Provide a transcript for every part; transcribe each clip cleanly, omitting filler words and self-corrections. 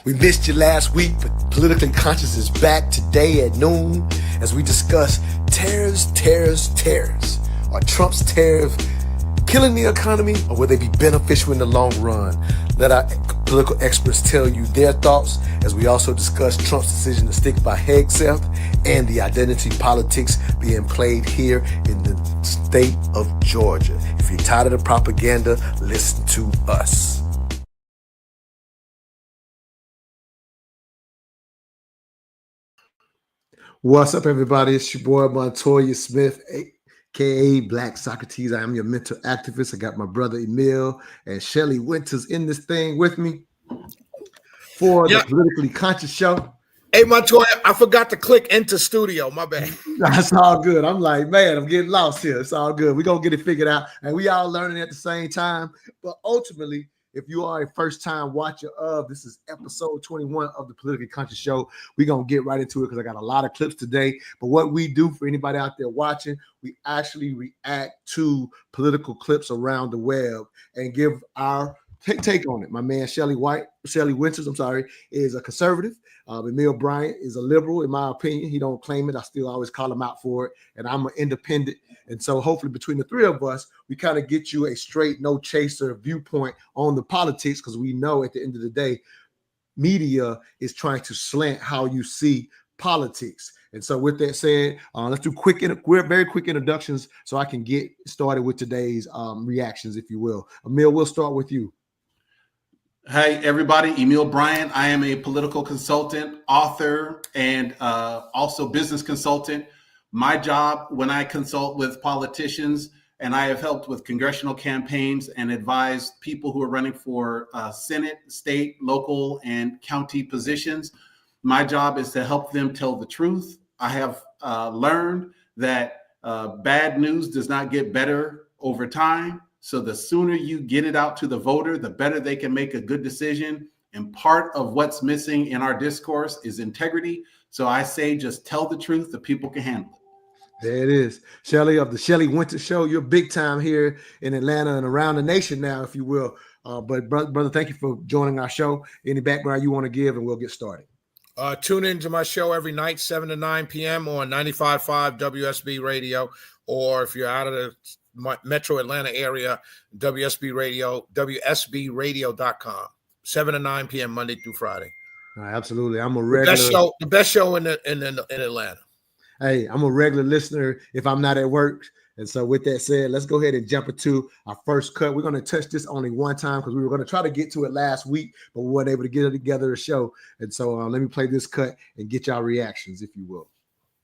We missed you last week, but Politically Conscious is back today at noon as we discuss tariffs. Are Trump's tariffs killing the economy, or will they be beneficial in the long run? Let our political experts tell you their thoughts as we also discuss Trump's decision to stick by Hegseth and the identity politics being played here in the state of Georgia. If you're tired of the propaganda, listen to us. What's up, everybody? It's your boy Montoya Smith, aka Black Socrates. I am your mental activist. I got my brother Emil and Shelly Winters in this thing with me for the Politically Conscious Show. Hey, Montoya, I forgot to click into studio. My bad. That's all good. I'm like, man, I'm getting lost here. It's all good. We're going to get it figured out. And we all learning at the same time. But ultimately, if you are a first-time watcher of, this is episode 21 of the Politically Conscious Show. We're going to get right into it because I got a lot of clips today. But what we do for anybody out there watching, we actually react to political clips around the web and give our take on it. My man Shelly Winters, is a conservative. Emil Bryant is a liberal, in my opinion. He don't claim it. I still always call him out for it. And I'm an independent. And so hopefully between the three of us, we kind of get you a straight, no chaser viewpoint on the politics, because we know at the end of the day, media is trying to slant how you see politics. And so with that said, let's do very quick introductions so I can get started with today's reactions, if you will. Emil, we'll start with you. Hey, everybody. Emil Bryant. I am a political consultant, author, and also business consultant. My job when I consult with politicians, and I have helped with congressional campaigns and advised people who are running for Senate, state, local, and county positions. My job is to help them tell the truth. I have learned that bad news does not get better over time. So the sooner you get it out to the voter, the better they can make a good decision. And part of what's missing in our discourse is integrity. So I say just tell the truth, the people can handle it. There it is. Shelly of the Shelly Winters Show. You're big time here in Atlanta and around the nation now, if you will. But brother, thank you for joining our show. Any background you want to give, and we'll get started. Tune into my show every night, 7 to 9 p.m. on 95.5 WSB Radio, or if you're out of the Metro Atlanta area, WSB Radio, WSBradio.com, 7 to 9 p.m. Monday through Friday. Absolutely. I'm a regular. The best show in Atlanta. Hey, I'm a regular listener if I'm not at work. And so with that said, let's go ahead and jump into our first cut. We're going to touch this only one time because we were going to try to get to it last week, but we weren't able to get it together a show. And so let me play this cut and get y'all reactions, if you will.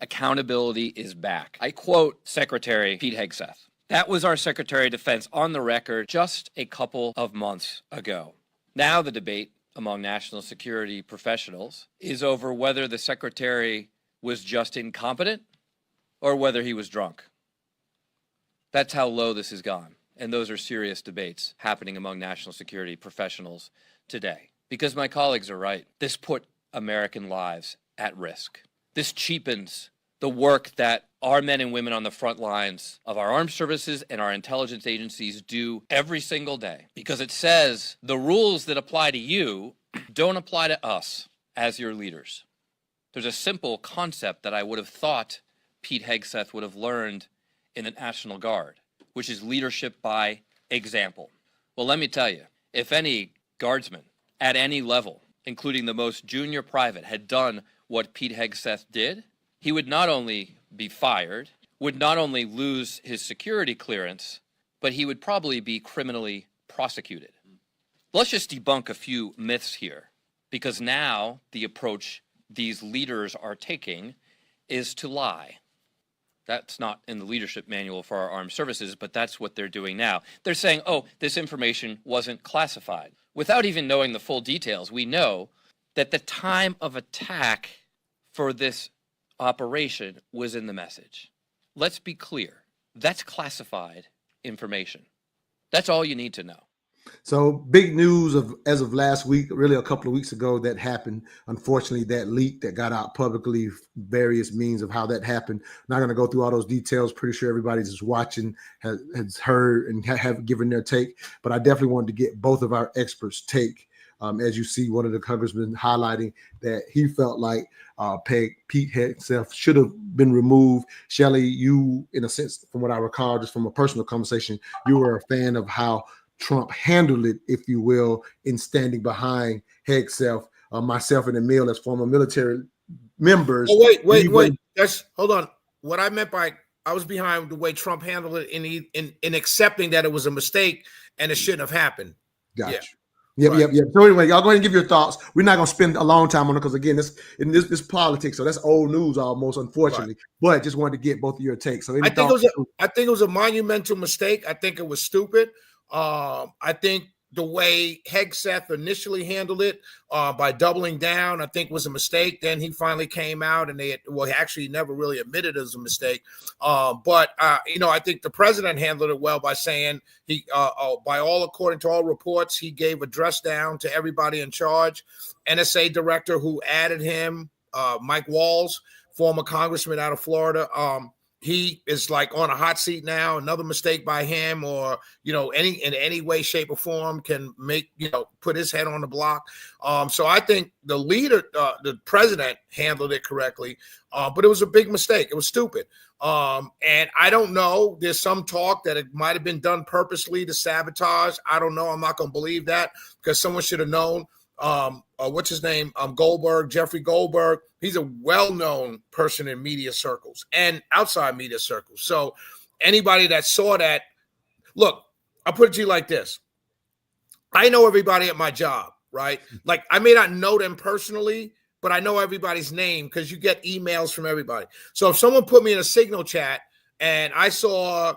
Accountability is back. I quote Secretary Pete Hegseth. That was our Secretary of Defense on the record just a couple of months ago. Now the debate among national security professionals is over whether the Secretary was just incompetent or whether he was drunk. That's how low this has gone. And those are serious debates happening among national security professionals today. Because my colleagues are right. This put American lives at risk. This cheapens the work that our men and women on the front lines of our armed services and our intelligence agencies do every single day. Because it says the rules that apply to you don't apply to us as your leaders. There's a simple concept that I would have thought Pete Hegseth would have learned in the National Guard, which is leadership by example. Well, let me tell you, if any guardsman at any level, including the most junior private, had done what Pete Hegseth did, he would not only be fired, would not only lose his security clearance, but he would probably be criminally prosecuted. Let's just debunk a few myths here, because now the approach these leaders are taking is to lie. That's not in the leadership manual for our armed services, but that's what they're doing now. They're saying, oh, this information wasn't classified. Without even knowing the full details, we know that the time of attack for this operation was in the message. Let's be clear. That's classified information. That's all you need to know. So big news as of last week, really a couple of weeks ago, that happened. Unfortunately, that leak that got out publicly, various means of how that happened. Not going to go through all those details. Pretty sure everybody that's watching has heard and have given their take. But I definitely wanted to get both of our experts' take As you see, one of the congressmen highlighting that he felt like Pete Hegseth should have been removed. Shelley, you, in a sense, from what I recall, just from a personal conversation, you were a fan of how Trump handled it, if you will, in standing behind Hegseth. Myself and Emil, as former military members. Oh, wait. Hold on. What I meant by I was behind the way Trump handled it in accepting that it was a mistake and it shouldn't have happened. Gotcha. Yep. So anyway, y'all go ahead and give your thoughts. We're not going to spend a long time on it because, again, this politics, so that's old news almost, unfortunately. Right. But just wanted to get both of your takes. So I think it was a monumental mistake. I think it was stupid. I think the way Hegseth initially handled it by doubling down, I think was a mistake. Then he finally came out and he actually never really admitted it was a mistake. But I think the president handled it well by saying according to all reports, he gave a dress down to everybody in charge. NSA director who added him, Mike Walls, former congressman out of Florida, he is like on a hot seat now. Another mistake by him or, in any way, shape or form can make, put his head on the block. So I think the leader, the president handled it correctly, but it was a big mistake. It was stupid. And I don't know. There's some talk that it might have been done purposely to sabotage. I don't know. I'm not going to believe that because someone should have known. What's his name? Jeffrey Goldberg. He's a well-known person in media circles and outside media circles. So anybody that saw that, look, I'll put it to you like this. I know everybody at my job, right? Like I may not know them personally, but I know everybody's name because you get emails from everybody. So if someone put me in a Signal chat and I saw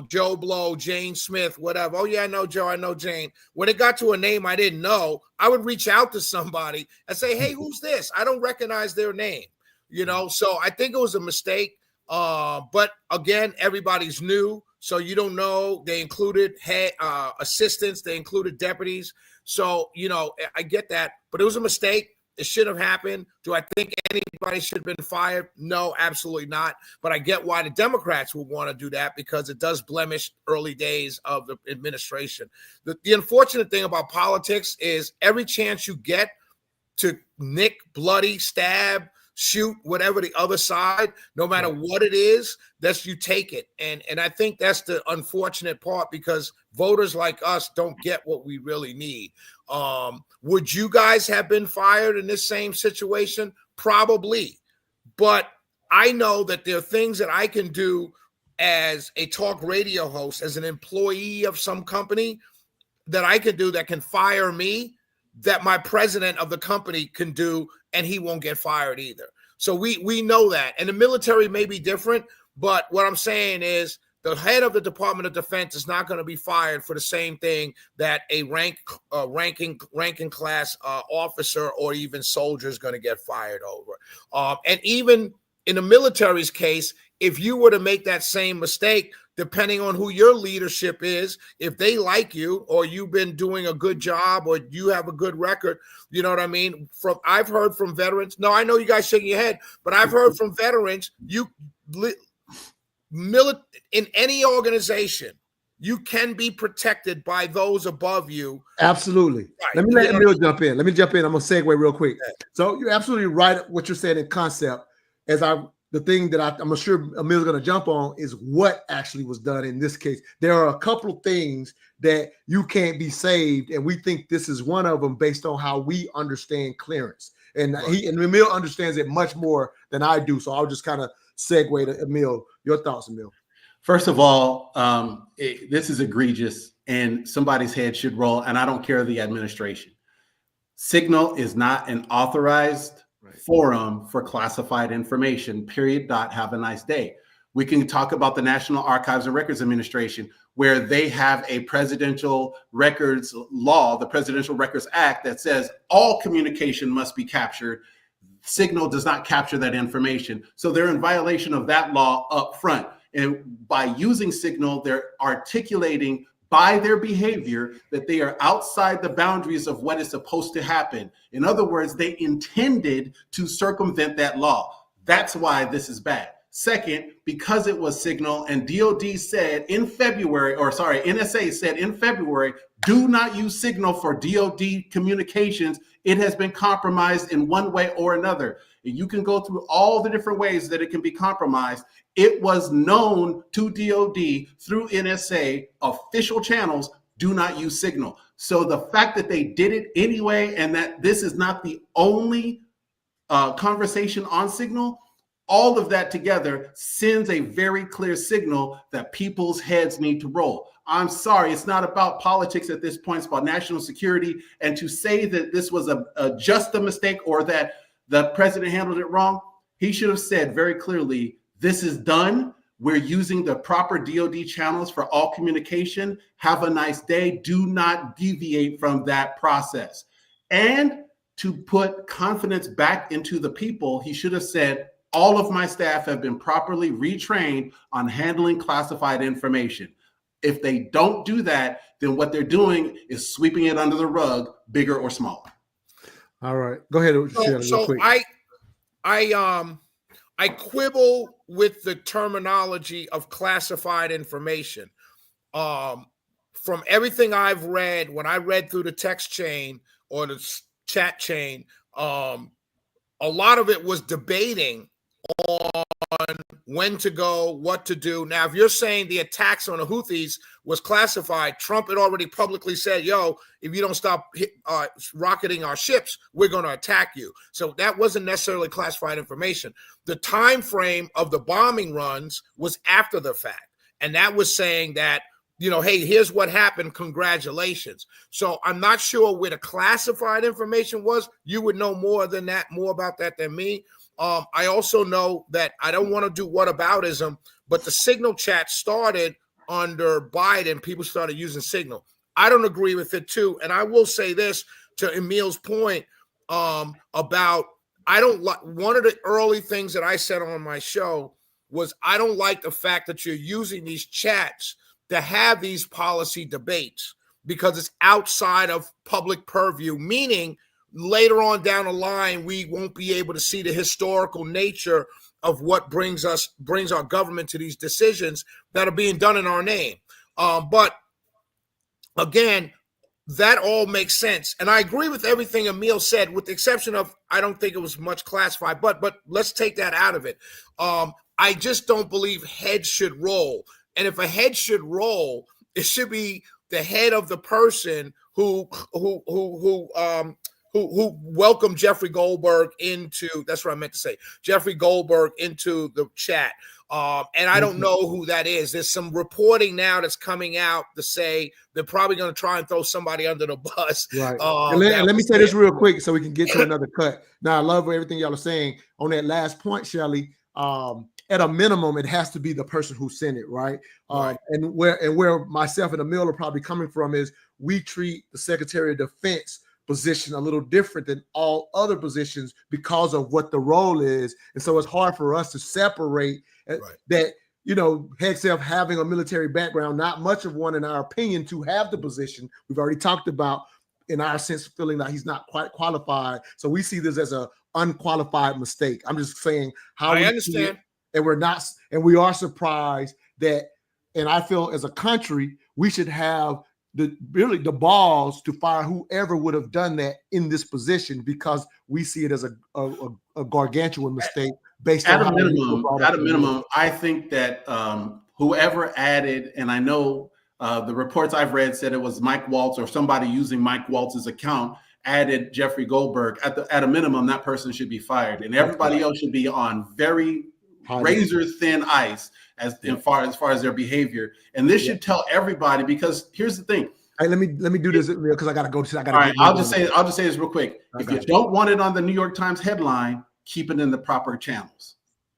Joe Blow, Jane Smith, whatever. Oh, yeah, I know Joe, I know Jane. When it got to a name I didn't know, I would reach out to somebody and say, hey, who's this? I don't recognize their name, So I think it was a mistake. But again, everybody's new, so you don't know. They included assistants. They included deputies. So, I get that, but it was a mistake. It should have happened. Do I think anybody should have been fired? No, absolutely not. But I get why the Democrats would want to do that because it does blemish early days of the administration. The unfortunate thing about politics is every chance you get to nick, bloody, stab, shoot, whatever the other side, no matter what it is, you take it. And I think that's the unfortunate part because voters like us don't get what we really need. Would you guys have been fired in this same situation? Probably. But I know that there are things that I can do as a talk radio host, as an employee of some company that I can do that can fire me, that my president of the company can do, and he won't get fired either. So we know that. And the military may be different, but what I'm saying is the head of the Department of Defense is not going to be fired for the same thing that a ranking class officer or even soldier is going to get fired over. And even in the military's case, if you were to make that same mistake, depending on who your leadership is, if they like you or you've been doing a good job or you have a good record, you know what I mean? I've heard from veterans. No, I know you guys shaking your head, but I've heard from veterans, in any organization, you can be protected by those above you. Absolutely. Right. Let me let Emil jump in. I'm going to segue real quick. So you're absolutely right what you're saying in concept. The thing that I'm sure Emil's going to jump on is what actually was done in this case. There are a couple of things that you can't be saved, and we think this is one of them based on how we understand clearance. And Emil understands it much more than I do. So I'll just kind of segue to Emil. Your thoughts, Emil? First of all, this is egregious and somebody's head should roll, and I don't care the administration. Signal is not an authorized forum for classified information, period. Have a nice day. We can talk about the National Archives and Records Administration, where they have a presidential records law, the Presidential Records Act, that says all communication must be captured. Signal does not capture that information. So they're in violation of that law up front. And by using Signal, they're articulating by their behavior that they are outside the boundaries of what is supposed to happen. In other words, they intended to circumvent that law. That's why this is bad. Second, because it was Signal, and DOD said in February, or sorry, NSA said in February, do not use Signal for DOD communications. It has been compromised in one way or another. You can go through all the different ways that it can be compromised. It was known to DOD through NSA official channels, do not use Signal. So the fact that they did it anyway, and that this is not the only conversation on Signal, all of that together sends a very clear signal that people's heads need to roll. I'm sorry, it's not about politics at this point. It's about national security. And to say that this was just a mistake or that the president handled it wrong, he should have said very clearly, this is done. We're using the proper DOD channels for all communication. Have a nice day. Do not deviate from that process. And to put confidence back into the people, he should have said, all of my staff have been properly retrained on handling classified information. If they don't do that, then what they're doing is sweeping it under the rug, bigger or smaller. All right, go ahead. So I quibble with the terminology of classified information. From everything I've read, when I read through the text chain or the chat chain, a lot of it was debating on when to go, what to do. Now, if you're saying the attacks on the Houthis was classified, Trump had already publicly said, yo, if you don't stop rocketing our ships, we're going to attack you. So that wasn't necessarily classified information. The time frame of the bombing runs was after the fact. And that was saying that, you know, hey, here's what happened. Congratulations. So I'm not sure where the classified information was. You would know more about that than me. I also know that I don't want to do whataboutism, but the Signal chat started under Biden. People started using Signal. I don't agree with it too. And I will say this to Emil's point about I don't like one of the early things that I said on my show was I don't like the fact that you're using these chats to have these policy debates because it's outside of public purview, meaning later on down the line, we won't be able to see the historical nature of what brings our government to these decisions that are being done in our name. But again, that all makes sense. And I agree with everything Emil said, with the exception of, I don't think it was much classified, but let's take that out of it. I just don't believe heads should roll. And if a head should roll, it should be the head of the person who welcomed Jeffrey Goldberg into, that's what I meant to say, Jeffrey Goldberg into the chat. And I don't know who that is. There's some reporting now that's coming out to say they're probably going to try and throw somebody under the bus. Right. And let me say this real quick so we can get to another cut. Now, I love everything y'all are saying. On that last point, Shelley, at a minimum, it has to be the person who sent it, right? Right. And where myself and Emil are probably coming from is we treat the Secretary of Defense position a little different than all other positions because of what the role is. And so it's hard for us to separate that, you know, Hegseth having a military background, not much of one in our opinion to have the position. We've already talked about, in our sense, feeling like he's not quite qualified. So we see this as an unqualified mistake. I'm just saying how I understand. And we're not, and we are surprised that, and I feel as a country, we should have the balls to fire whoever would have done that in this position, because we see it as a gargantuan mistake based on at a minimum. I think that whoever added, and I know the reports I've read said it was Mike Waltz or somebody using Mike Waltz's account added Jeffrey Goldberg. At a minimum, that person should be fired, and everybody else should be on very razor thin ice as far as their behavior. And this should tell everybody, because here's the thing. Hey, let me do this because I gotta go. All right, I'll just say this real quick. If you don't want it on the New York Times headline, keep it in the proper channels.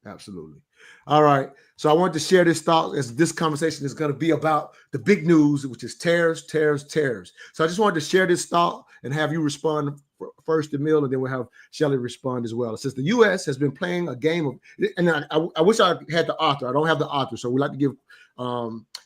Absolutely. All right. So I want to share this thought, as this conversation is going to be about the big news, which is tariffs. So I just wanted to share this thought and have you respond first, Emil, and then we'll have Shelley respond as well. It says the U.S. has been playing a game of, and I wish I had the author. I don't have the author, so we like to give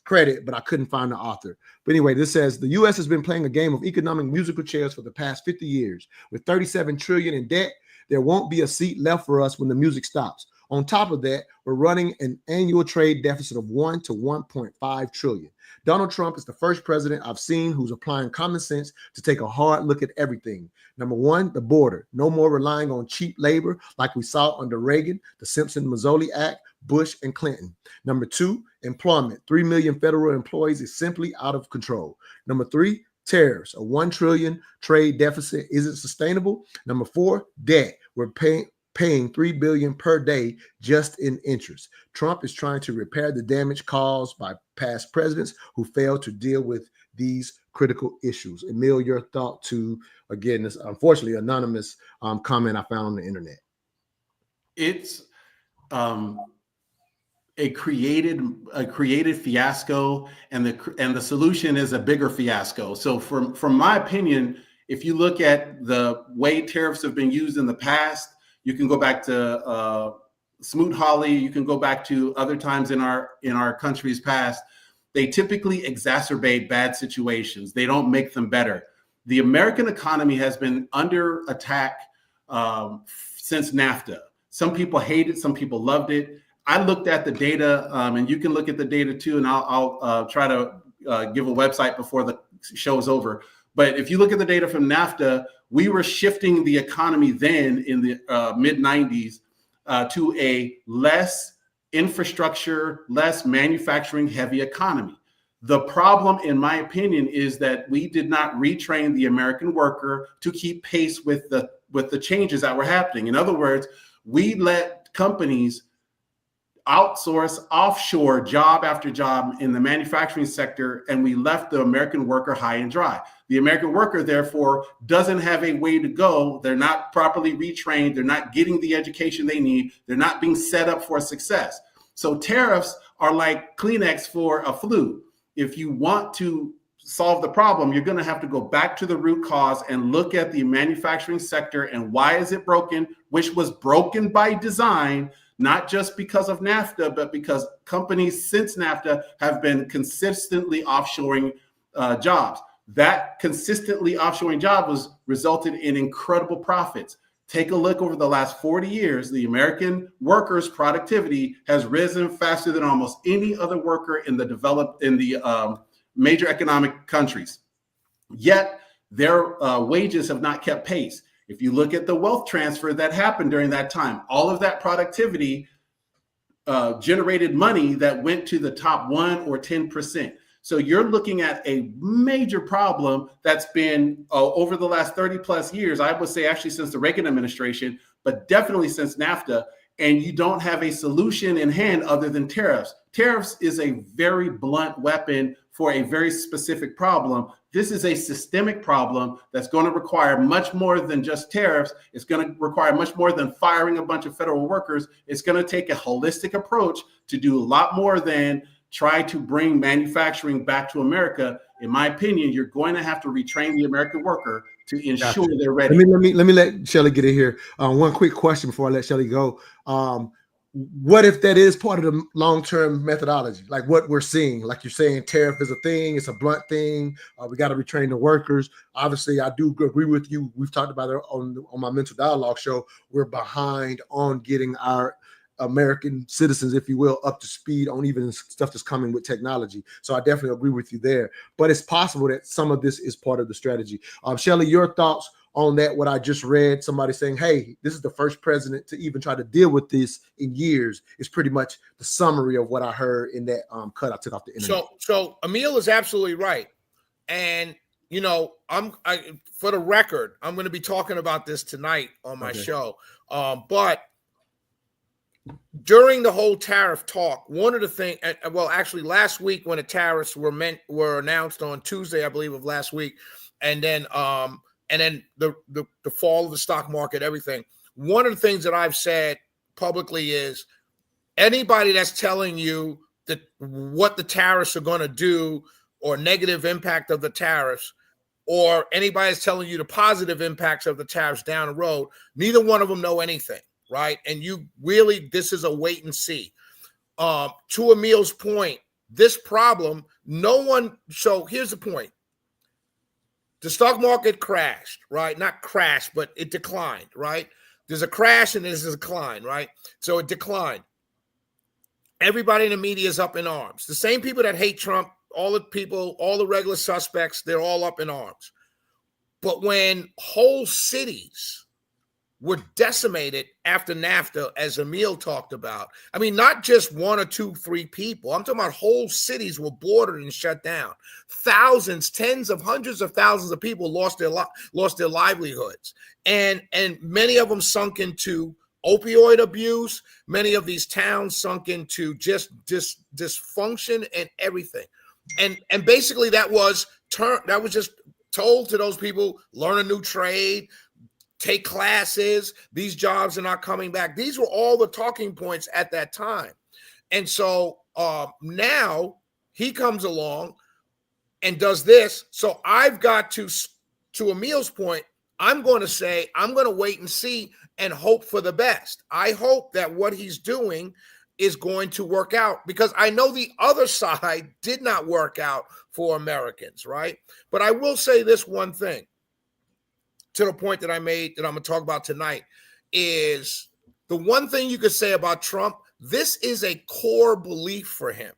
credit, but I couldn't find the author. But anyway, this says the U.S. has been playing a game of economic musical chairs for the past 50 years. With $37 trillion in debt, there won't be a seat left for us when the music stops. On top of that, we're running an annual trade deficit of 1 to 1.5 trillion. Donald Trump is the first president I've seen who's applying common sense to take a hard look at everything. Number one, the border. No more relying on cheap labor like we saw under Reagan, the Simpson-Mazzoli Act, Bush, and Clinton. Number two, employment. 3 million federal employees is simply out of control. Number three, tariffs. A 1 trillion trade deficit isn't sustainable. Number four, debt. We're paying $3 billion per day just in interest. Trump is trying to repair the damage caused by past presidents who failed to deal with these critical issues. Emil, your thought to, again, this unfortunately anonymous comment I found on the internet. It's a created fiasco, and the solution is a bigger fiasco. So from my opinion, if you look at the way tariffs have been used in the past, you can go back to Smoot-Hawley, you can go back to other times in our country's past. They typically exacerbate bad situations. They don't make them better. The American economy has been under attack since NAFTA. Some people hate it, some people loved it. I looked at the data, and you can look at the data too, and I'll try to give a website before the show is over. But if you look at the data from NAFTA, we were shifting the economy then in the mid-90s to a less infrastructure, less manufacturing heavy economy. The problem, in my opinion, is that we did not retrain the American worker to keep pace with the changes that were happening. In other words, we let companies outsource offshore job after job in the manufacturing sector, and we left the American worker high and dry. The American worker, therefore, doesn't have a way to go. They're not properly retrained. They're not getting the education they need. They're not being set up for success. So tariffs are like Kleenex for a flu. If you want to solve the problem, you're going to have to go back to the root cause and look at the manufacturing sector and why is it broken, which was broken by design, not just because of NAFTA, but because companies since NAFTA have been consistently offshoring jobs. That consistently offshoring job was resulted in incredible profits. Take a look over the last 40 years, the American workers' productivity has risen faster than almost any other worker in the major economic countries. Yet their wages have not kept pace. If you look at the wealth transfer that happened during that time, all of that productivity generated money that went to the top 1 or 10%. So you're looking at a major problem that's been over the last 30 plus years, I would say actually since the Reagan administration, but definitely since NAFTA, and you don't have a solution in hand other than tariffs. Tariffs is a very blunt weapon for a very specific problem. This is a systemic problem that's going to require much more than just tariffs. It's going to require much more than firing a bunch of federal workers. It's going to take a holistic approach to do a lot more than try to bring manufacturing back to America. In my opinion, you're going to have to retrain the American worker to ensure they're ready. Let me let Shelly get in here. One quick question before I let Shelly go. What if that is part of the long-term methodology? Like what we're seeing, like you're saying, tariff is a thing. It's a blunt thing. We got to retrain the workers. Obviously, I do agree with you. We've talked about it on my Mental Dialogue show. We're behind on getting our American citizens, if you will, up to speed on even stuff that's coming with technology. So I definitely agree with you there. But it's possible that some of this is part of the strategy. Shelly, your thoughts on that? What I just read, somebody saying, hey, this is the first president to even try to deal with this in years, is pretty much the summary of what I heard in that cut I took off the internet. So Emil is absolutely right. And, you know, for the record, I'm going to be talking about this tonight on my show. But during the whole tariff talk, one of the things, well, actually last week when the tariffs were announced on Tuesday, I believe, of last week, and then the fall of the stock market, everything. One of the things that I've said publicly is anybody that's telling you that what the tariffs are going to do or negative impact of the tariffs, or anybody that's telling you the positive impacts of the tariffs down the road, neither one of them know anything. Right. And you really, this is a wait and see. To Emil's point, this problem, so here's the point. The stock market crashed, right? Not crashed, but it declined, right? There's a crash and there's a decline, right? So it declined. Everybody in the media is up in arms. The same people that hate Trump, all the people, all the regular suspects, they're all up in arms. But when whole cities were decimated after NAFTA, as Emil talked about, I mean, not just 1 or 2, 3 people. I'm talking about whole cities were bordered and shut down. Thousands, tens of hundreds of thousands of people lost their livelihoods. And many of them sunk into opioid abuse. Many of these towns sunk into just dysfunction and everything. And basically that was just told to those people, learn a new trade, take classes, these jobs are not coming back. These were all the talking points at that time. And so now he comes along and does this. So I've got to Emil's point, I'm going to say, I'm going to wait and see and hope for the best. I hope that what he's doing is going to work out, because I know the other side did not work out for Americans, right? But I will say this one thing, to the point that I made that I'm going to talk about tonight, is the one thing you could say about Trump, this is a core belief for him,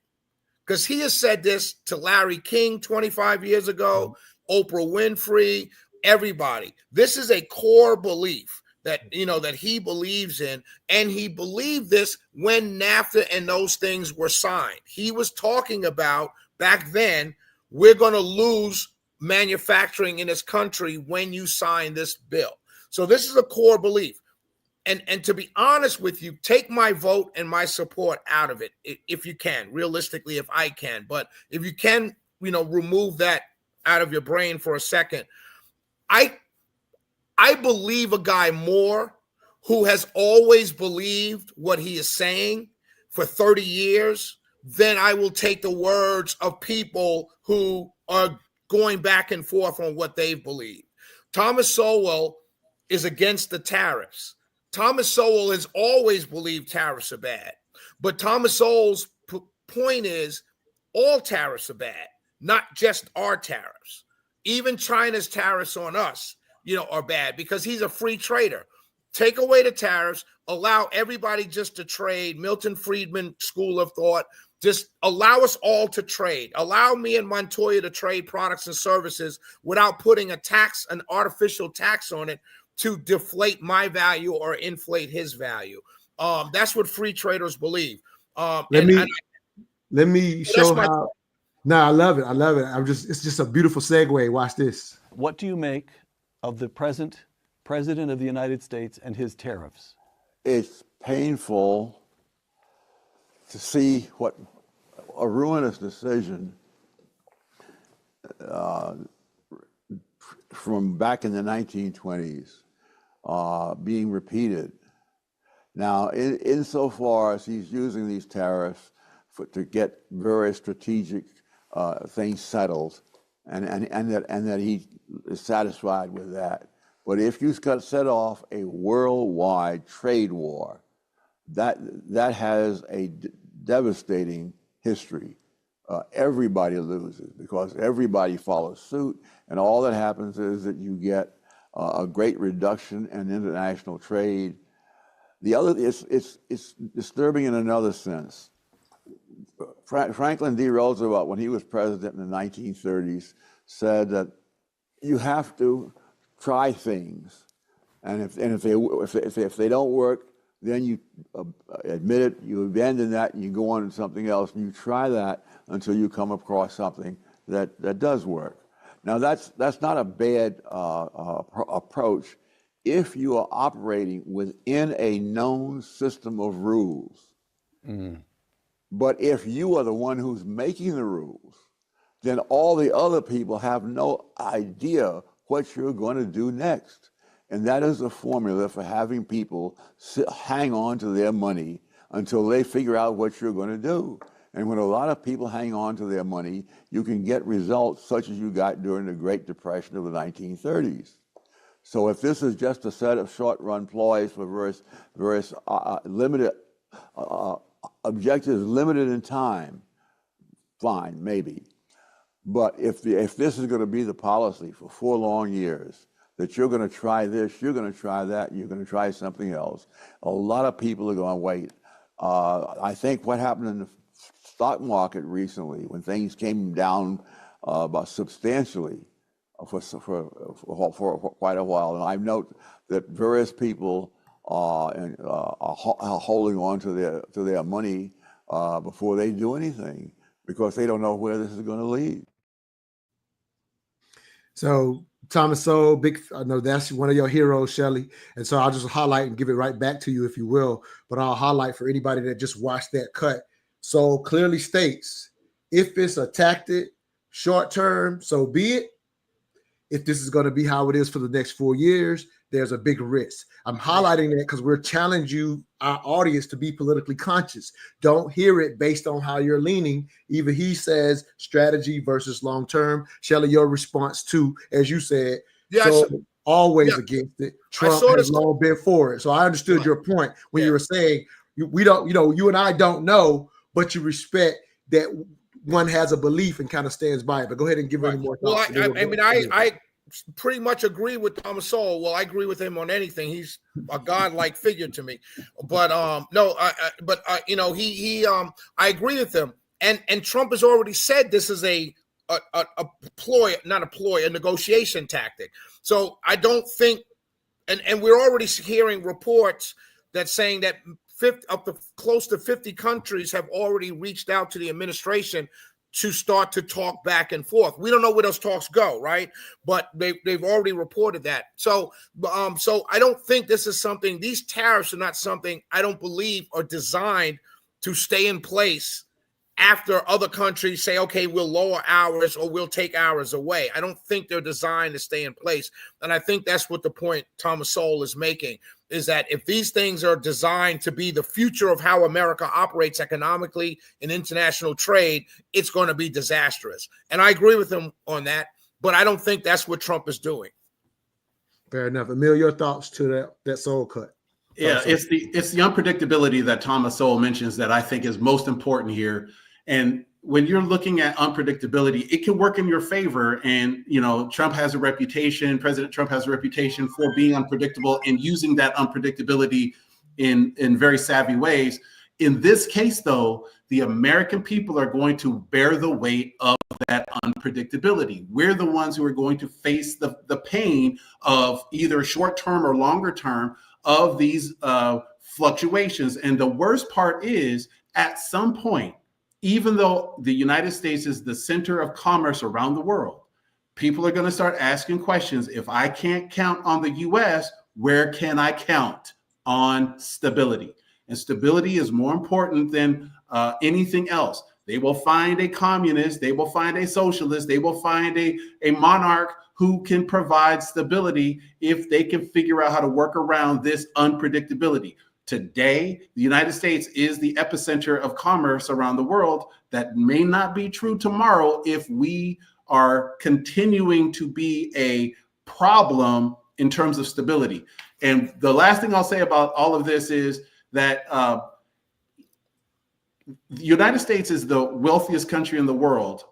because he has said this to Larry King 25 years ago, Oprah Winfrey, everybody. This is a core belief that, that he believes in. And he believed this when NAFTA and those things were signed. He was talking about back then, we're going to lose manufacturing in this country when you sign this bill. So this is a core belief. And to be honest with you, take my vote and my support out of it, if you can, realistically, if I can. But if you can, remove that out of your brain for a second. I believe a guy more who has always believed what he is saying for 30 years than I will take the words of people who are going back and forth on what they believe. Thomas Sowell is against the tariffs. Thomas Sowell has always believed tariffs are bad. But Thomas Sowell's point is all tariffs are bad, not just our tariffs. Even China's tariffs on us, are bad, because he's a free trader. Take away the tariffs, allow everybody just to trade. Milton Friedman school of thought, just allow us all to trade. Allow me and Montoya to trade products and services without putting an artificial tax on it to deflate my value or inflate his value. That's what free traders believe. Let me show how. No, I love it. It's just a beautiful segue. Watch this. What do you make of the present President of the United States and his tariffs? It's painful to see what a ruinous decision from back in the 1920s being repeated. Now, insofar as he's using these tariffs to get very strategic things settled, and that he is satisfied with that. But if you set off a worldwide trade war, that has a devastating history. Everybody loses because everybody follows suit, and all that happens is that you get a great reduction in international trade. The other, it's disturbing in another sense. Franklin D. Roosevelt, when he was president in the 1930s, said that you have to try things, and if they don't work, then you admit it, you abandon that, and you go on to something else, and you try that until you come across something that does work. Now that's not a bad approach if you are operating within a known system of rules. Mm. But if you are the one who's making the rules, then all the other people have no idea what you're going to do next. And that is the formula for having people hang on to their money until they figure out what you're going to do. And when a lot of people hang on to their money, you can get results such as you got during the Great Depression of the 1930s. So if this is just a set of short-run ploys for various limited objectives, limited in time, fine, maybe. But if this is going to be the policy for 4 long years, that you're going to try this, you're going to try that, you're going to try something else. A lot of people are going to wait. I think what happened in the stock market recently, when things came down about substantially for quite a while, and I note that various people are holding on to their money before they do anything, because they don't know where this is going to lead. So Thomas Sowell, I know that's one of your heroes, Shelley. And so I'll just highlight and give it right back to you, if you will. But I'll highlight for anybody that just watched that cut. So clearly states, if it's a tactic, short term, so be it. If this is going to be how it is for the next 4 years, there's a big risk. I'm highlighting that because we're challenging you, our audience, to be politically conscious. Don't hear it based on how you're leaning. Even he says strategy versus long term. Shelley, your response too, as you said, always against it. Trump has long been for it. So I understood your point when you were saying we don't, you and I don't know, but you respect that one has a belief and kind of stands by it. But go ahead and give any more thoughts. Well, I pretty much agree with Thomas Sowell. Well, I agree with him on anything. He's a godlike figure to me. But I agree with him. And Trump has already said this is a ploy, not a ploy, a negotiation tactic. So I don't think, and we're already hearing reports that saying that up to close to 50 countries have already reached out to the administration to start to talk back and forth. We don't know where those talks go, right? But they've already reported that. So I don't think this is something, these tariffs are not something I don't believe are designed to stay in place after other countries say, okay, we'll lower ours or we'll take ours away. I don't think they're designed to stay in place. And I think that's what the point Thomas Sowell is making, is that if these things are designed to be the future of how America operates economically in international trade, it's going to be disastrous. And I agree with him on that, but I don't think that's what Trump is doing. Fair enough. Emil, your thoughts to that Sowell cut? Yeah, it's the unpredictability that Thomas Sowell mentions that I think is most important here. And when you're looking at unpredictability, it can work in your favor. And, Trump has a reputation, President Trump has a reputation for being unpredictable and using that unpredictability in very savvy ways. In this case, though, the American people are going to bear the weight of that unpredictability. We're the ones who are going to face the pain of either short-term or longer term of these fluctuations. And the worst part is, at some point, even though the United States is the center of commerce around the world, people are going to start asking questions. If I can't count on the US, where can I count on stability? And stability is more important than anything else. They will find a communist, they will find a socialist, they will find a monarch who can provide stability if they can figure out how to work around this unpredictability. Today, the United States is the epicenter of commerce around the world. That may not be true tomorrow if we are continuing to be a problem in terms of stability. And the last thing I'll say about all of this is that the United States is the wealthiest country in the world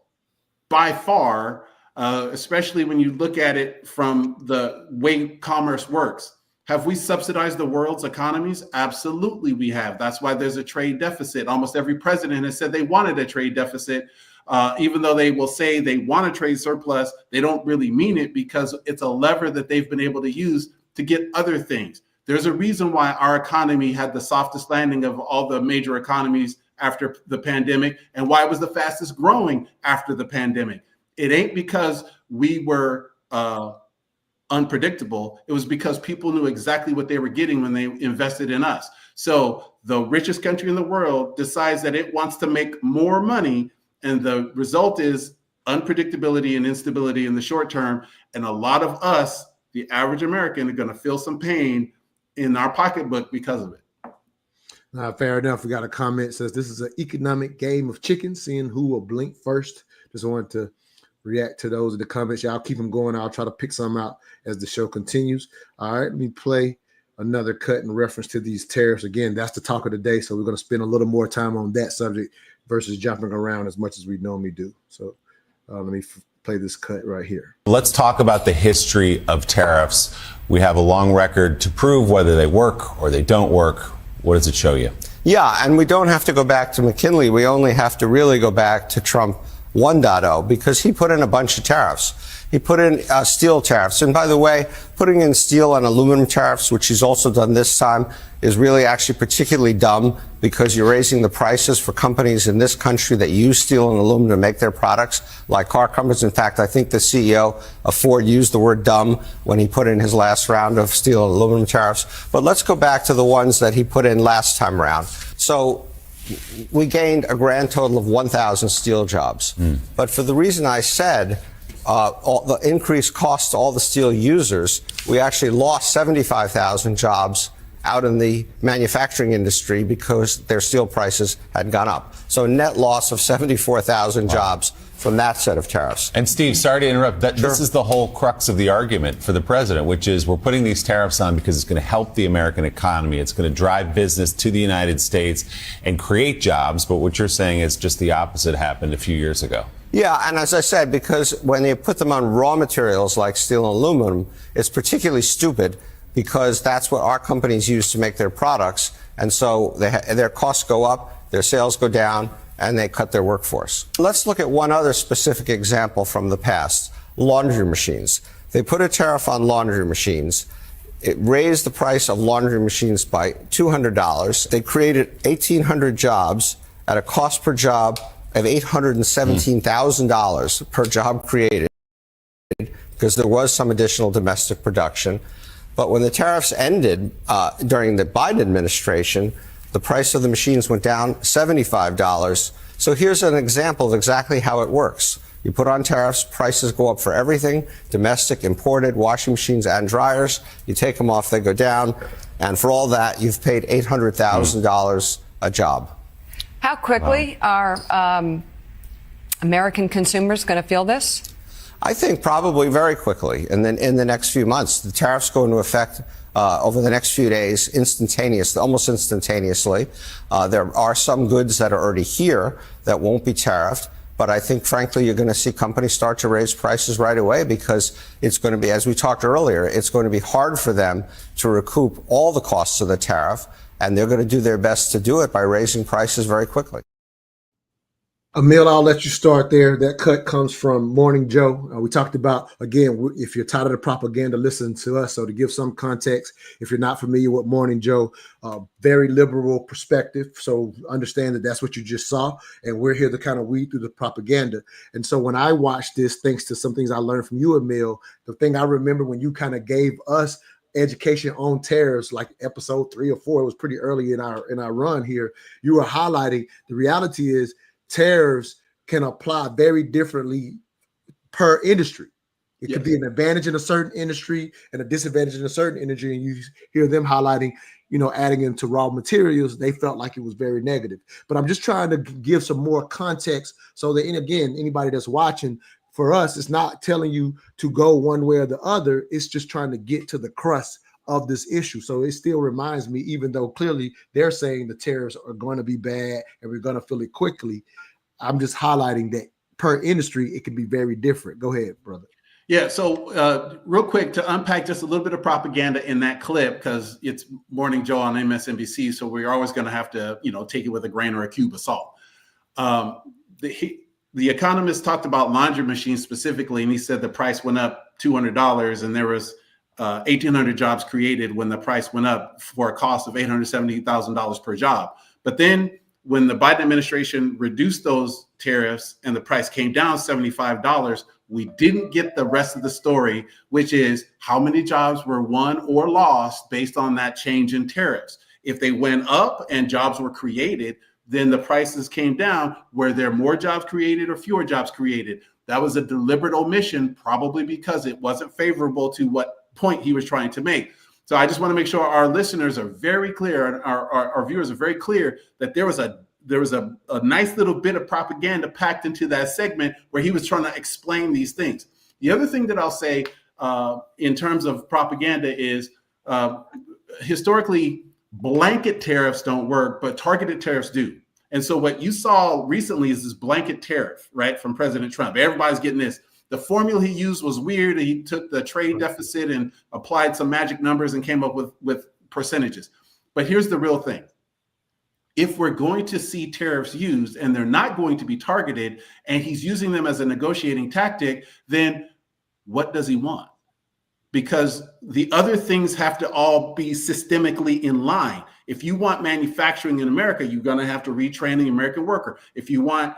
by far, especially when you look at it from the way commerce works. Have we subsidized the world's economies? Absolutely, we have. That's why there's a trade deficit. Almost every president has said they wanted a trade deficit. Even though they will say they want a trade surplus, they don't really mean it, because it's a lever that they've been able to use to get other things. There's a reason why our economy had the softest landing of all the major economies after the pandemic, and why it was the fastest growing after the pandemic. It ain't because we were unpredictable. It was because people knew exactly what they were getting when they invested in us. So the richest country in the world decides that it wants to make more money, and the result is unpredictability and instability in the short term. And a lot of us, the average American, are going to feel some pain in our pocketbook because of it. Fair enough. We got a comment that says this is an economic game of chicken, seeing who will blink first. Just wanted to react to those in the comments. Y'all keep them going. I'll try to pick some out as the show continues. All right, let me play another cut in reference to these tariffs. Again, that's the talk of the day, so we're going to spend a little more time on that subject versus jumping around as much as we normally do. So let me play this cut right here. Let's talk about the history of tariffs. We have a long record to prove whether they work or they don't work. What does it show you? Yeah, and we don't have to go back to McKinley. We only have to really go back to Trump 1.0 because he put in a bunch of tariffs. He put in steel tariffs. And by the way, putting in steel and aluminum tariffs, which he's also done this time, is really actually particularly dumb because you're raising the prices for companies in this country that use steel and aluminum to make their products, like car companies. In fact, I think the CEO of Ford used the word dumb when he put in his last round of steel and aluminum tariffs. But let's go back to the ones that he put in last time around. So we gained a grand total of 1,000 steel jobs. But for the reason I said, all the increased cost to all the steel users, we actually lost 75,000 jobs out in the manufacturing industry because their steel prices had gone up. So net loss of 74,000 jobs from that set of tariffs. And Steve, sorry to interrupt. Sure. This is the whole crux of the argument for the president, which is we're putting these tariffs on because it's going to help the American economy. It's going to drive business to the United States and create jobs. But what you're saying is just the opposite happened a few years ago. Yeah, and as I said, because when you put them on raw materials like steel and aluminum, it's particularly stupid because that's what our companies use to make their products. And so their costs go up, their sales go down, and they cut their workforce. Let's look at one other specific example from the past, laundry machines. They put a tariff on laundry machines. It raised the price of laundry machines by $200. They created 1,800 jobs at a cost per job of $817,000 per job created because there was some additional domestic production. But when the tariffs ended during the Biden administration, the price of the machines went down $75. So here's an example of exactly how it works. You put on tariffs, prices go up for everything, domestic, imported, washing machines and dryers. You take them off, they go down. And for all that, you've paid $800,000 a job. How quickly are American consumers going to feel this? I think probably very quickly, and then in the next few months. The tariffs go into effect over the next few days, instantaneously, almost instantaneously. There are some goods that are already here that won't be tariffed, but I think, frankly, you're going to see companies start to raise prices right away because it's going to be, as we talked earlier, it's going to be hard for them to recoup all the costs of the tariff. And they're going to do their best to do it by raising prices very quickly. Emil, I'll let you start there. That cut comes from Morning Joe. We talked about, again, if you're tired of the propaganda, listen to us. So to give some context, if you're not familiar with Morning Joe, very liberal perspective. So understand that that's what you just saw. And we're here to kind of weed through the propaganda. And so when I watched this, thanks to some things I learned from you, Emil, the thing I remember when you kind of gave us education on tariffs, like episode 3 or 4, it was pretty early in our run here. You were highlighting the reality is tariffs can apply very differently per industry. It could be an advantage in a certain industry and a disadvantage in a certain industry. And you hear them highlighting, adding into raw materials, they felt like it was very negative. But I'm just trying to give some more context so that, and again, anybody that's watching, for us, it's not telling you to go one way or the other. It's just trying to get to the crust of this issue. So it still reminds me, even though clearly they're saying the tariffs are going to be bad and we're going to feel it quickly, I'm just highlighting that per industry, it can be very different. Go ahead, brother. Yeah. So real quick to unpack just a little bit of propaganda in that clip, because it's Morning Joe on MSNBC. So we're always going to have to, take it with a grain or a cube of salt. The Economist talked about laundry machines specifically, and he said the price went up $200 and there was 1,800 jobs created when the price went up for a cost of $870,000 per job. But then when the Biden administration reduced those tariffs and the price came down $75, we didn't get the rest of the story, which is how many jobs were won or lost based on that change in tariffs. If they went up and jobs were created, then the prices came down. Were there more jobs created or fewer jobs created? That was a deliberate omission, probably because it wasn't favorable to what point he was trying to make. So I just want to make sure our listeners are very clear and our viewers are very clear that there was a nice little bit of propaganda packed into that segment where he was trying to explain these things. The other thing that I'll say in terms of propaganda is historically, blanket tariffs don't work, but targeted tariffs do. And so what you saw recently is this blanket tariff, right, from President Trump. Everybody's getting this. The formula he used was weird. He took the trade deficit and applied some magic numbers and came up with percentages. But here's the real thing. If we're going to see tariffs used and they're not going to be targeted and he's using them as a negotiating tactic, then what does he want? Because the other things have to all be systemically in line. If you want manufacturing in America, you're going to have to retrain the American worker. If you want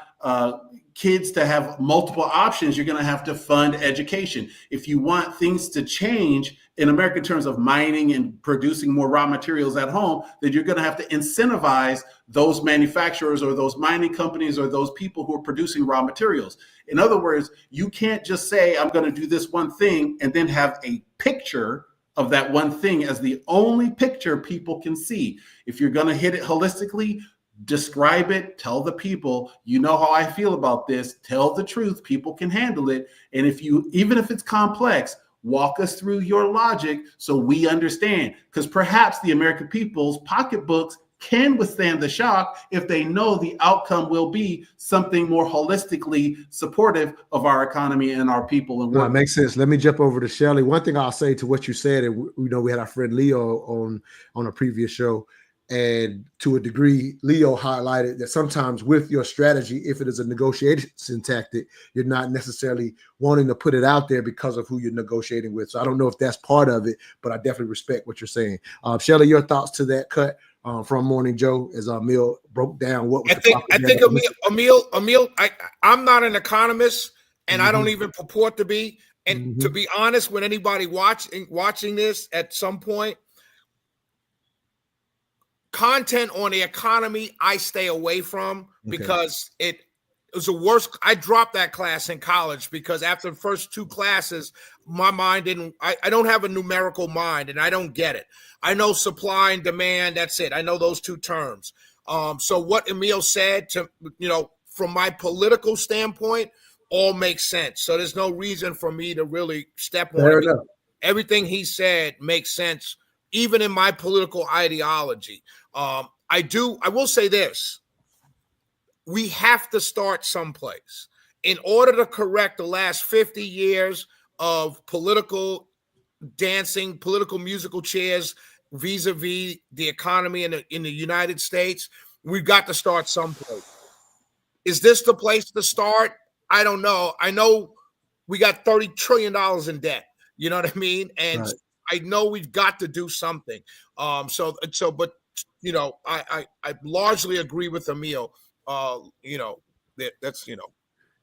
kids to have multiple options, you're going to have to fund education. If you want things to change in America in terms of mining and producing more raw materials at home, then you're going to have to incentivize those manufacturers or those mining companies or those people who are producing raw materials. In other words, you can't just say, I'm going to do this one thing and then have a picture of that one thing as the only picture people can see. If you're going to hit it holistically, describe it, tell the people, you know how I feel about this, tell the truth, people can handle it. And even if it's complex, walk us through your logic so we understand. Because perhaps the American people's pocketbooks can withstand the shock if they know the outcome will be something more holistically supportive of our economy and our people. And no, it makes sense. Let me jump over to Shelley. One thing I'll say to what you said, and we had our friend Leo on a previous show, and to a degree, Leo highlighted that sometimes with your strategy, if it is a negotiation tactic, you're not necessarily wanting to put it out there because of who you're negotiating with. So I don't know if that's part of it, but I definitely respect what you're saying. Shelley, your thoughts to that cut from Morning Joe as Emil broke down what was I think Emil, I'm not an economist, and I don't even purport to be. And to be honest, when anybody watching this at some point, content on the economy, I stay away from because it was the worst. I dropped that class in college because after the first two classes, my mind I don't have a numerical mind and I don't get it. I know supply and demand. That's it. I know those two terms. So what Emil said from my political standpoint, all makes sense. So there's no reason for me to really step on it. Everything he said makes sense, even in my political ideology. I will say this. We have to start someplace. In order to correct the last 50 years of political dancing, political musical chairs vis-a-vis the economy in the United States, we've got to start someplace. Is this the place to start? I don't know. I know we got $30 trillion in debt. You know what I mean? And right. I know we've got to do something. But I largely agree with Emil. That's.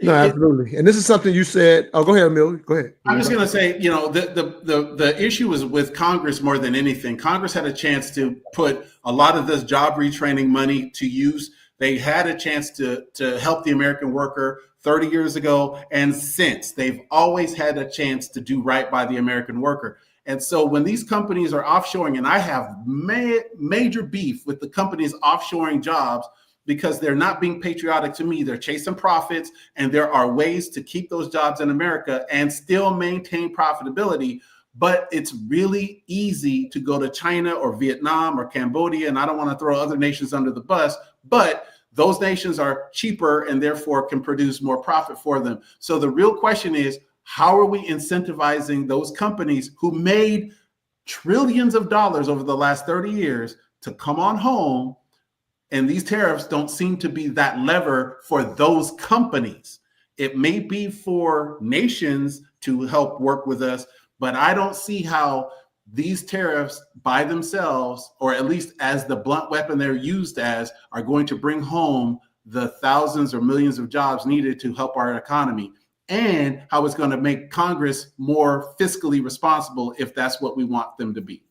No, absolutely. And this is something you said. Oh, go ahead, Emil. Go ahead. I'm just going to say, the issue was with Congress more than anything. Congress had a chance to put a lot of this job retraining money to use. They had a chance to help the American worker 30 years ago. And since, they've always had a chance to do right by the American worker. And so when these companies are offshoring, and I have major beef with the companies offshoring jobs because they're not being patriotic to me. They're chasing profits, and there are ways to keep those jobs in America and still maintain profitability. But it's really easy to go to China or Vietnam or Cambodia, and I don't want to throw other nations under the bus, but those nations are cheaper and therefore can produce more profit for them. So the real question is, how are we incentivizing those companies who made trillions of dollars over the last 30 years to come on home? And these tariffs don't seem to be that lever for those companies. It may be for nations to help work with us, but I don't see how these tariffs by themselves, or at least as the blunt weapon they're used as, are going to bring home the thousands or millions of jobs needed to help our economy, and how it's going to make Congress more fiscally responsible if that's what we want them to be.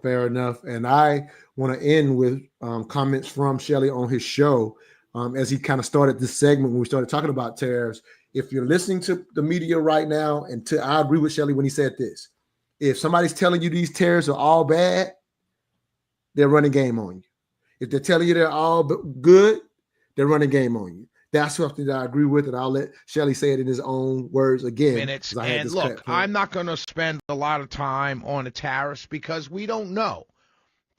Fair enough. And I want to end with comments from Shelley on his show as he kind of started this segment when we started talking about tariffs. If you're listening to the media right now, I agree with Shelley when he said this. If somebody's telling you these tariffs are all bad, they're running game on you. If they're telling you they're all good, they're running game on you. That's something that I agree with, and I'll let Shelley say it in his own words again. And look, I'm not going to spend a lot of time on the tariffs because we don't know.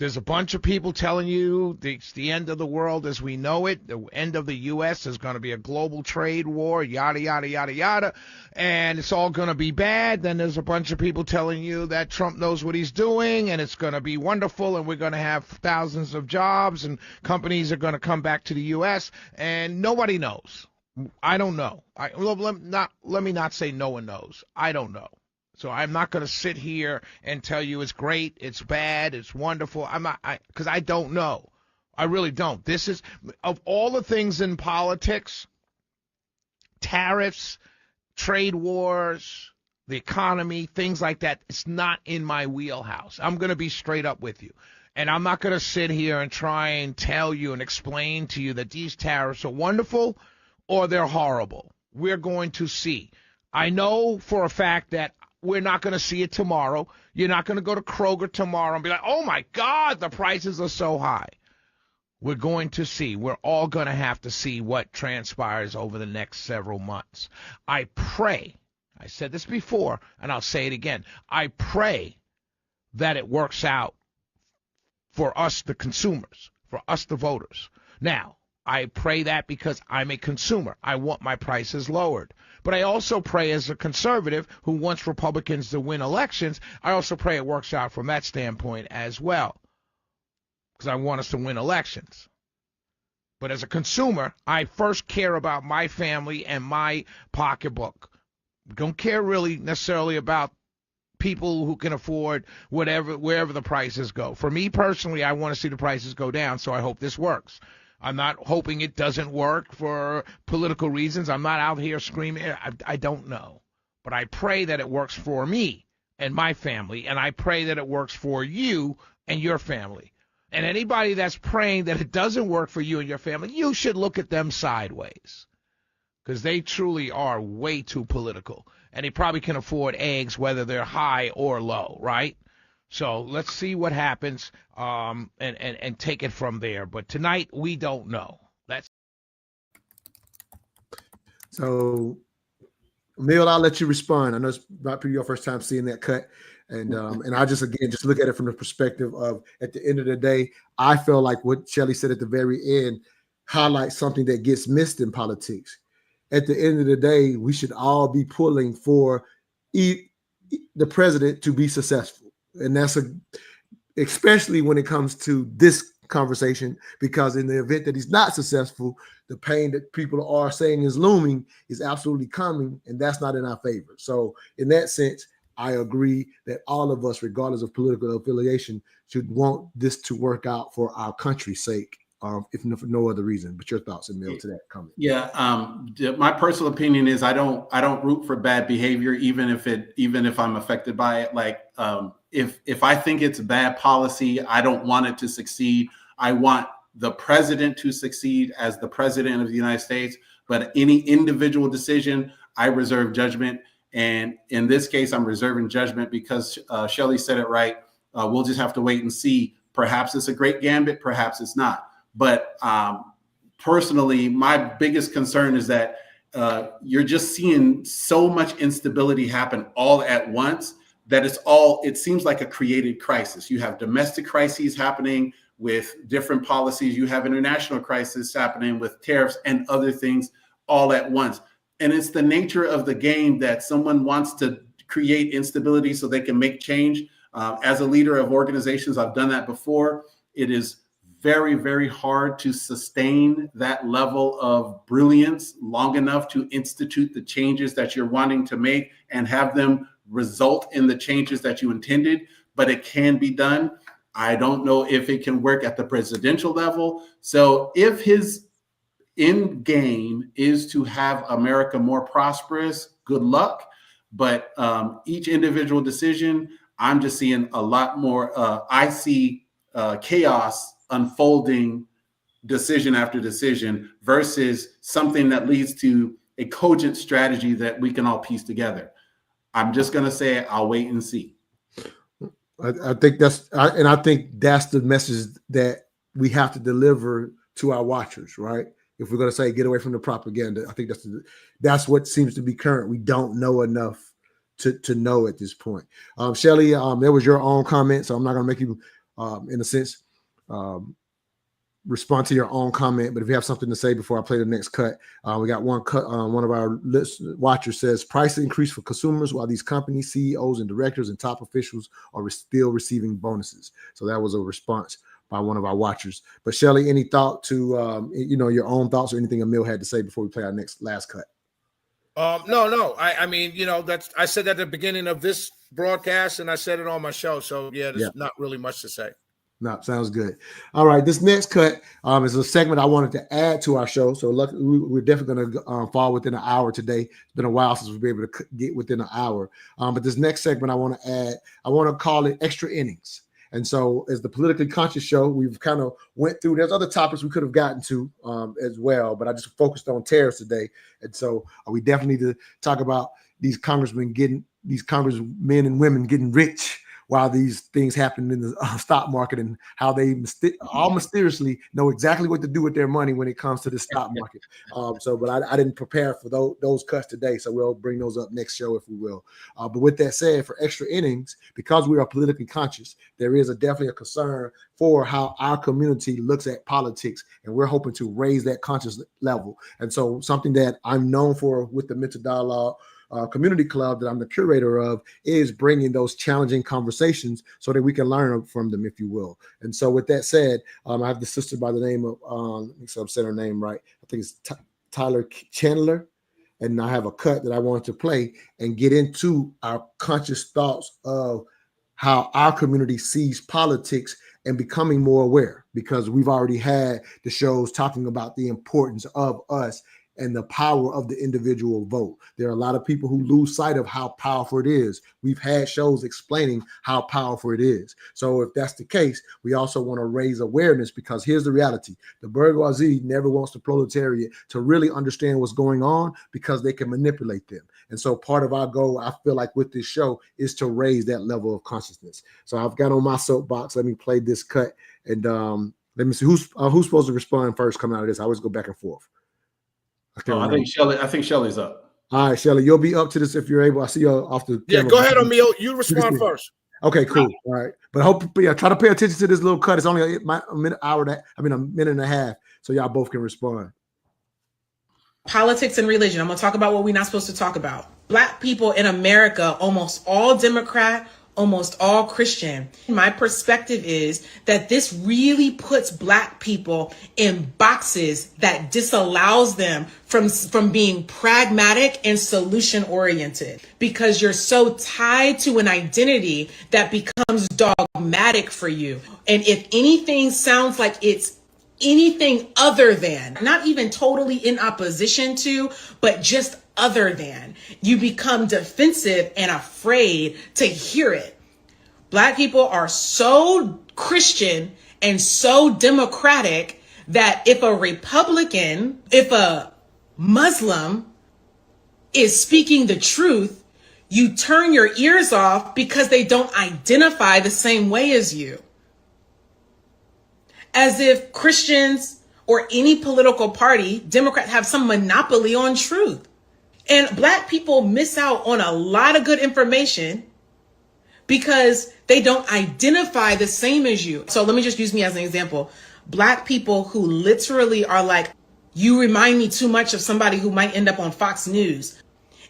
There's a bunch of people telling you it's the end of the world as we know it. The end of the U.S. is going to be a global trade war, yada, yada, yada, yada, and it's all going to be bad. Then there's a bunch of people telling you that Trump knows what he's doing and it's going to be wonderful and we're going to have thousands of jobs and companies are going to come back to the U.S. and nobody knows. I don't know. Let me not say no one knows. I don't know. So I'm not going to sit here and tell you it's great, it's bad, it's wonderful. Because I don't know. I really don't. This is, of all the things in politics, tariffs, trade wars, the economy, things like that, it's not in my wheelhouse. I'm going to be straight up with you. And I'm not going to sit here and try and tell you and explain to you that these tariffs are wonderful or they're horrible. We're going to see. I know for a fact that we're not going to see it tomorrow. You're not going to go to Kroger tomorrow and be like, oh, my God, the prices are so high. We're going to see. We're all going to have to see what transpires over the next several months. I pray, I said this before, and I'll say it again, I pray that it works out for us, the consumers, for us, the voters. Now, I pray that because I'm a consumer. I want my prices lowered. But I also pray as a conservative who wants Republicans to win elections, I also pray it works out from that standpoint as well, because I want us to win elections. But as a consumer, I first care about my family and my pocketbook. Don't care really necessarily about people who can afford wherever the prices go. For me personally, I want to see the prices go down, so I hope this works. I'm not hoping it doesn't work for political reasons. I'm not out here screaming. I don't know. But I pray that it works for me and my family, and I pray that it works for you and your family. And anybody that's praying that it doesn't work for you and your family, you should look at them sideways, because they truly are way too political. And they probably can afford eggs whether they're high or low, right? So let's see what happens and take it from there. But tonight, we don't know. So, Emil, I'll let you respond. I know it's about your first time seeing that cut. And I just look at it from the perspective of, at the end of the day, I feel like what Shelley said at the very end highlights something that gets missed in politics. At the end of the day, we should all be pulling for the president to be successful. And that's especially when it comes to this conversation, because in the event that he's not successful, the pain that people are saying is looming is absolutely coming, and that's not in our favor. So in that sense, I agree that all of us, regardless of political affiliation, should want this to work out for our country's sake, if for no other reason. But your thoughts, Emil, to that comment? Yeah, my personal opinion is I don't root for bad behavior, even if I'm affected by it. Like, if I think it's bad policy, I don't want it to succeed. I want the president to succeed as the president of the United States. But any individual decision, I reserve judgment. And in this case, I'm reserving judgment because Shelley said it right. We'll just have to wait and see. Perhaps it's a great gambit, perhaps it's not. But personally, my biggest concern is that you're just seeing so much instability happen all at once that it seems like a created crisis. You have domestic crises happening with different policies. You have international crisis happening with tariffs and other things all at once. And it's the nature of the game that someone wants to create instability so they can make change. As a leader of organizations, I've done that before. It is very, very hard to sustain that level of brilliance long enough to institute the changes that you're wanting to make and have them result in the changes that you intended, but it can be done. I don't know if it can work at the presidential level. So if his end game is to have America more prosperous, good luck. But each individual decision, I'm just seeing a lot more. I see chaos unfolding decision after decision versus something that leads to a cogent strategy that we can all piece together. I'm just going to say I'll wait and see. I think that's the message that we have to deliver to our watchers, right? If we're going to say get away from the propaganda, I think that's what seems to be current. We don't know enough to know at this point. Shelley, there was your own comment, so I'm not going to make you in a sense, respond to your own comment. But if you have something to say before I play the next cut, we got one cut. One of our watchers says price increase for consumers while these companies, CEOs and directors and top officials are still receiving bonuses. So that was a response by one of our watchers. But Shelly, any thought to, your own thoughts or anything Emil had to say before we play our last cut? No. I mean, I said that at the beginning of this broadcast and I said it on my show. So there's not really much to say. No, sounds good. All right, this next cut is a segment I wanted to add to our show. So we're definitely going to fall within an hour today. It's been a while since we've been able to get within an hour. But this next segment I want to add, I want to call it Extra Innings. And so as the Politically Conscious show, we've kind of went through, there's other topics we could have gotten to as well, but I just focused on tariffs today. And so we definitely need to talk about these congressmen and women getting rich while these things happen in the stock market and how they all mysteriously know exactly what to do with their money when it comes to the stock market. But I didn't prepare for those cuts today, so we'll bring those up next show if we will. But with that said, for Extra Innings, because we are politically conscious, there is definitely a concern for how our community looks at politics, and we're hoping to raise that conscious level. And so something that I'm known for with the Mental Dialogue Community Club that I'm the curator of is bringing those challenging conversations so that we can learn from them, if you will. And so with that said, I have the sister by the name of, I'm saying her name right, I think it's Tyler Chandler. And I have a cut that I wanted to play and get into our conscious thoughts of how our community sees politics and becoming more aware, because we've already had the shows talking about the importance of us and the power of the individual vote. There are a lot of people who lose sight of how powerful it is. We've had shows explaining how powerful it is. So if that's the case, we also want to raise awareness, because here's the reality. The bourgeoisie never wants the proletariat to really understand what's going on because they can manipulate them. And so part of our goal, I feel like with this show, is to raise that level of consciousness. So I've got on my soapbox. Let me play this cut. And let me see who's supposed to respond first coming out of this. I always go back and forth. I think Shelly's up. All right, Shelly, you'll be up to this if you're able. I see you off the camera. Go ahead, Emil. You respond first. Okay, cool. All right, but try to pay attention to this little cut. It's only a minute and a half, so y'all both can respond. Politics and religion. I'm going to talk about what we're not supposed to talk about. Black people in America, almost all Democrat, almost all Christian. My perspective is that this really puts Black people in boxes that disallows them from being pragmatic and solution oriented, because you're so tied to an identity that becomes dogmatic for you. And if anything sounds like it's anything other than, not even totally in opposition to, but just other than, you become defensive and afraid to hear it. Black people are so Christian and so democratic that if a Republican, if a Muslim is speaking the truth, you turn your ears off because they don't identify the same way as you. As if Christians or any political party, Democrats, have some monopoly on truth. And Black people miss out on a lot of good information because they don't identify the same as you. So let me just use me as an example. Black people who literally are like, you remind me too much of somebody who might end up on Fox News.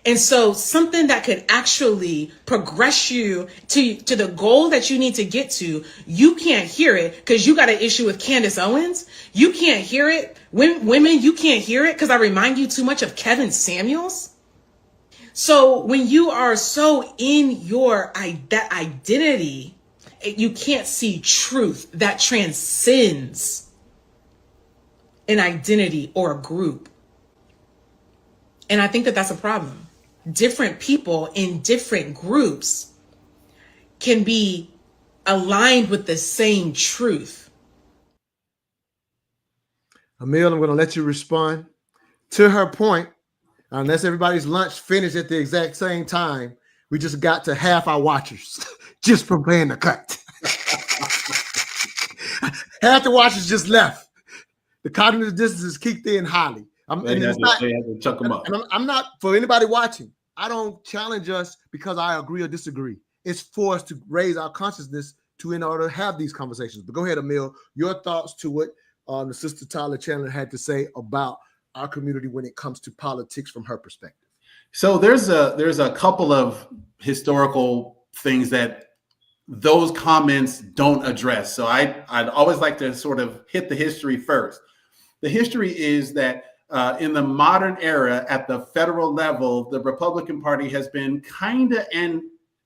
And so something that could actually progress you to the goal that you need to get to, you can't hear it because you got an issue with Candace Owens. You can't hear it. Women, you can't hear it because I remind you too much of Kevin Samuels. So when you are so in that identity, you can't see truth that transcends an identity or a group. And I think that that's a problem. Different people in different groups can be aligned with the same truth. Emil, I'm going to let you respond. To her point, unless everybody's lunch finished at the exact same time, we just got to half our watchers just from playing the cut. Half the watchers just left. The cognitive dissonance kicked in highly. They had to chuck them up. And I'm not, for anybody watching, I don't challenge us because I agree or disagree. It's for us to raise our consciousness to in order to have these conversations. But go ahead, Emil, your thoughts to what the sister Tyler Chandler had to say about our community when it comes to politics from her perspective. So there's a couple of historical things that those comments don't address. So I'd always like to sort of hit the history first. The history is that in the modern era at the federal level, the Republican Party has been kind of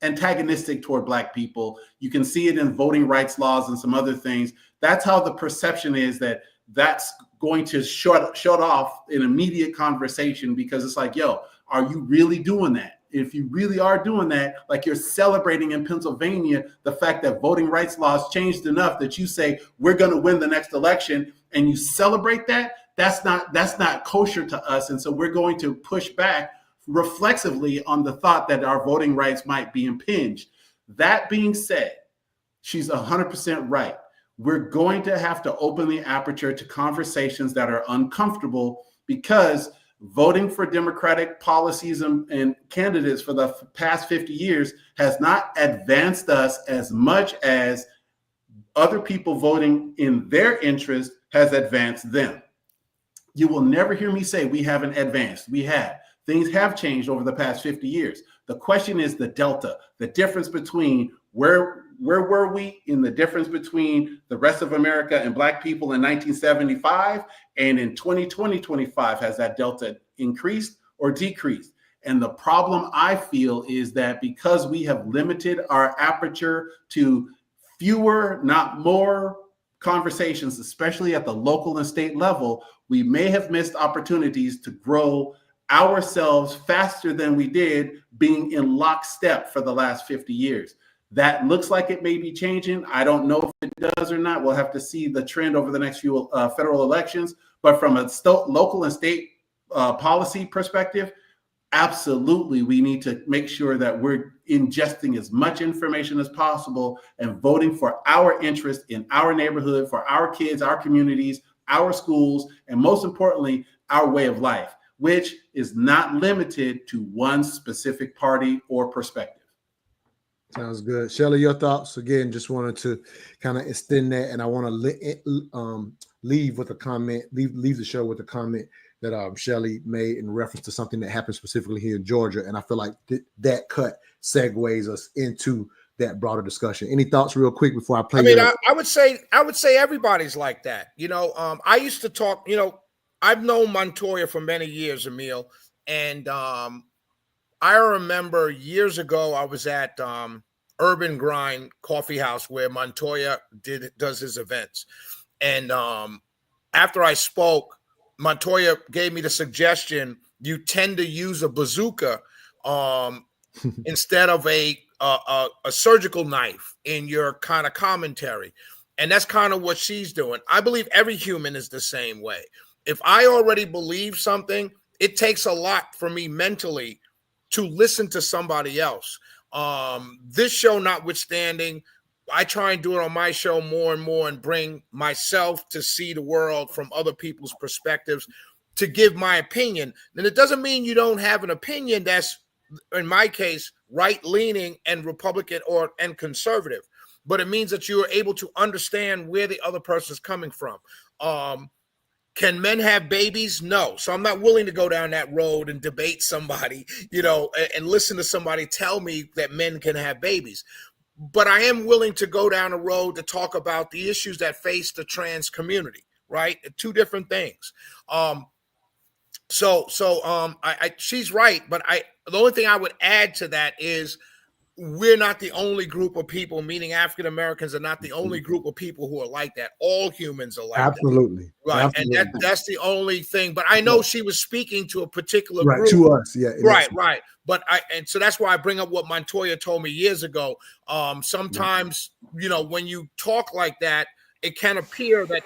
antagonistic toward Black people. You can see it in voting rights laws and some other things. That's how the perception is that that's going to shut off an immediate conversation, because it's like, yo, are you really doing that? If you really are doing that, like you're celebrating in Pennsylvania the fact that voting rights laws changed enough that you say we're going to win the next election, and you celebrate that, that's not kosher to us. And so we're going to push back reflexively on the thought that our voting rights might be impinged. That being said, she's 100% right. We're going to have to open the aperture to conversations that are uncomfortable, because voting for Democratic policies and candidates for the past 50 years has not advanced us as much as other people voting in their interest has advanced them. You will never hear me say we haven't advanced. We have. Things have changed over the past 50 years. The question is the delta, the difference between where were we in the difference between the rest of America and Black people in 1975 and in 2025. Has that delta increased or decreased? And the problem I feel is that because we have limited our aperture to fewer, not more conversations, especially at the local and state level, we may have missed opportunities to grow ourselves faster than we did being in lockstep for the last 50 years. That looks like it may be changing. I don't know if it does or not. We'll have to see the trend over the next few federal elections. But from a local and state policy perspective, absolutely, we need to make sure that we're ingesting as much information as possible and voting for our interest in our neighborhood, for our kids, our communities, our schools, and most importantly, our way of life, which is not limited to one specific party or perspective. Sounds good. Shelley, your thoughts? Again, just wanted to kind of extend that, and I want to leave with a comment, leave the show with a comment that Shelley made in reference to something that happened specifically here in Georgia, and I feel like that cut segues us into that broader discussion. Any thoughts, real quick, before I play? I mean, I would say everybody's like that. You know, I used to talk. You know, I've known Montoya for many years, Emil, and I remember years ago I was at Urban Grind Coffee House where Montoya does his events, and after I spoke, Montoya gave me the suggestion: you tend to use a bazooka instead of a surgical knife in your kind of commentary, and that's kind of what she's doing. I believe every human is the same way. If I already believe something, it takes a lot for me mentally to listen to somebody else. This show notwithstanding, I try and do it on my show more and more and bring myself to see the world from other people's perspectives to give my opinion. And it doesn't mean you don't have an opinion that's, in my case, right-leaning and Republican and conservative, but it means that you are able to understand where the other person is coming from. Can men have babies? No. So I'm not willing to go down that road and debate somebody, you know, and listen to somebody tell me that men can have babies. But I am willing to go down a road to talk about the issues that face the trans community, right? Two different things. She's right, but the only thing I would add to that is we're not the only group of people, meaning African Americans are not the only group of people who are like that. All humans are like absolutely. that. Right. Absolutely. And that's the only thing. But I know she was speaking to a particular group. To us, yeah. Right. But so that's why I bring up what Montoya told me years ago. Sometimes, you know, when you talk like that, it can appear that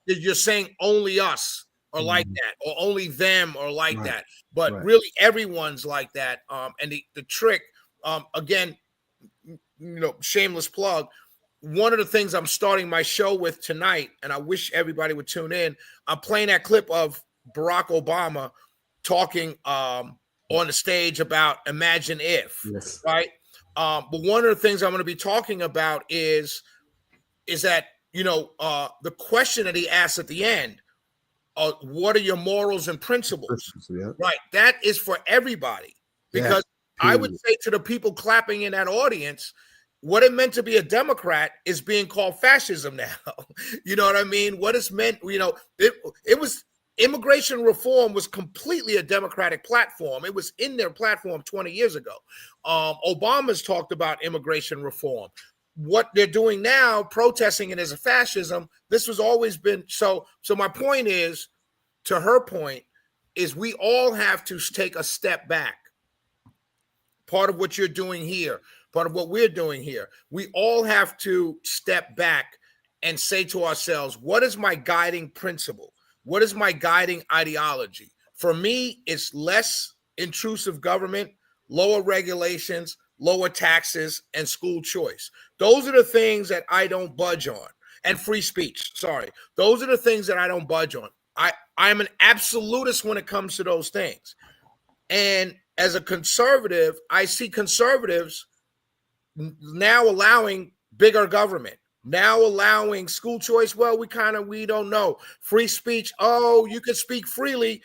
you're saying only us are like that, or only them are like that. But really everyone's like that. And the trick, again, you know, shameless plug. One of the things I'm starting my show with tonight, and I wish everybody would tune in, I'm playing that clip of Barack Obama talking on the stage about Imagine If, right? But one of the things I'm going to be talking about is that, the question that he asked at the end, what are your morals and principles? Yeah. Right. That is for everybody. Because I would say to the people clapping in that audience, what it meant to be a Democrat is being called fascism now. You know what I mean? What it's meant, it was immigration reform was completely a Democratic platform. It was in their platform 20 years ago. Obama's talked about immigration reform. What they're doing now, protesting it as a fascism, this was always been so. So my point is, to her point, is we all have to take a step back. Part of what you're doing here, part of what we're doing here, we all have to step back and say to ourselves, what is my guiding principle? What is my guiding ideology? For me, it's less intrusive government, lower regulations, lower taxes, and school choice. Those are the things that I don't budge on. And free speech, sorry. Those are the things that I don't budge on. I'm an absolutist when it comes to those things. And as a conservative, I see conservatives now allowing bigger government, now allowing school choice. Well, we don't know. Free speech. Oh, you can speak freely,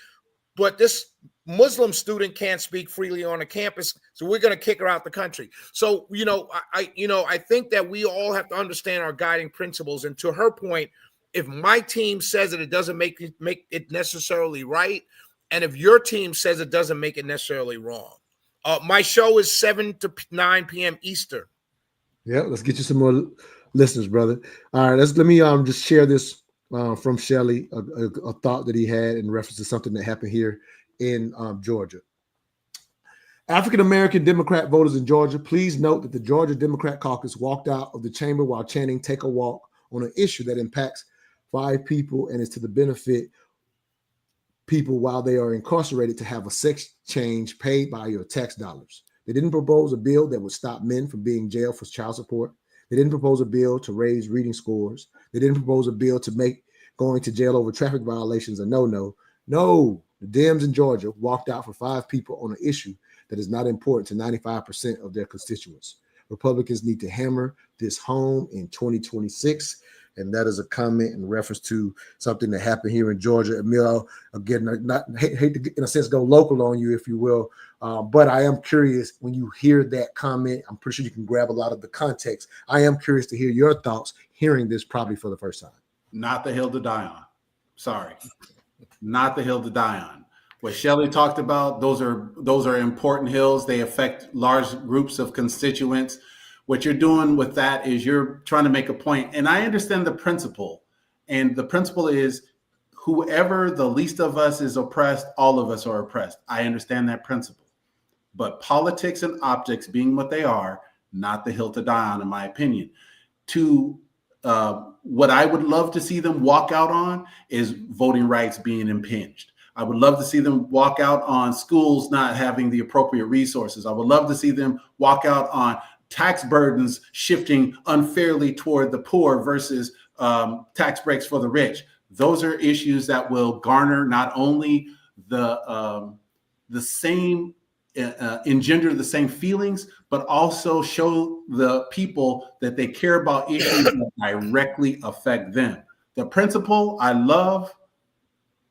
but this Muslim student can't speak freely on a campus, so we're going to kick her out the country. So, I think that we all have to understand our guiding principles. And to her point, if my team says that it doesn't make it necessarily right, and if your team says it doesn't make it necessarily wrong. My show is 7 to 9 p.m. Eastern. Yeah, let's get you some more listeners, brother. All right, let me just share this from Shelley, a thought that he had in reference to something that happened here in Georgia. African-American Democrat voters in Georgia, please note that the Georgia Democratic Caucus walked out of the chamber while chanting "Take a walk" on an issue that impacts 5 people and is to the benefit people while they are incarcerated to have a sex change paid by your tax dollars. They didn't propose a bill that would stop men from being jailed for child support. They didn't propose a bill to raise reading scores. They didn't propose a bill to make going to jail over traffic violations a no-no. No, the Dems in Georgia walked out for 5 people on an issue that is not important to 95% of their constituents. Republicans need to hammer this home in 2026. And that is a comment in reference to something that happened here in Georgia. Emil, again, not hate to, in a sense, go local on you, if you will. But I am curious, when you hear that comment, I'm pretty sure you can grab a lot of the context. I am curious to hear your thoughts hearing this probably for the first time. Not the hill to die on. Sorry. Not the hill to die on. What Shelley talked about, those are important hills. They affect large groups of constituents. What you're doing with that is you're trying to make a point. And I understand the principle. And the principle is whoever the least of us is oppressed, all of us are oppressed. I understand that principle. But politics and optics being what they are, not the hill to die on, in my opinion. What I would love to see them walk out on is voting rights being impinged. I would love to see them walk out on schools not having the appropriate resources. I would love to see them walk out on tax burdens shifting unfairly toward the poor versus tax breaks for the rich. Those are issues that will garner not only the same, engender the same feelings, but also show the people that they care about issues that directly affect them. The principle I love,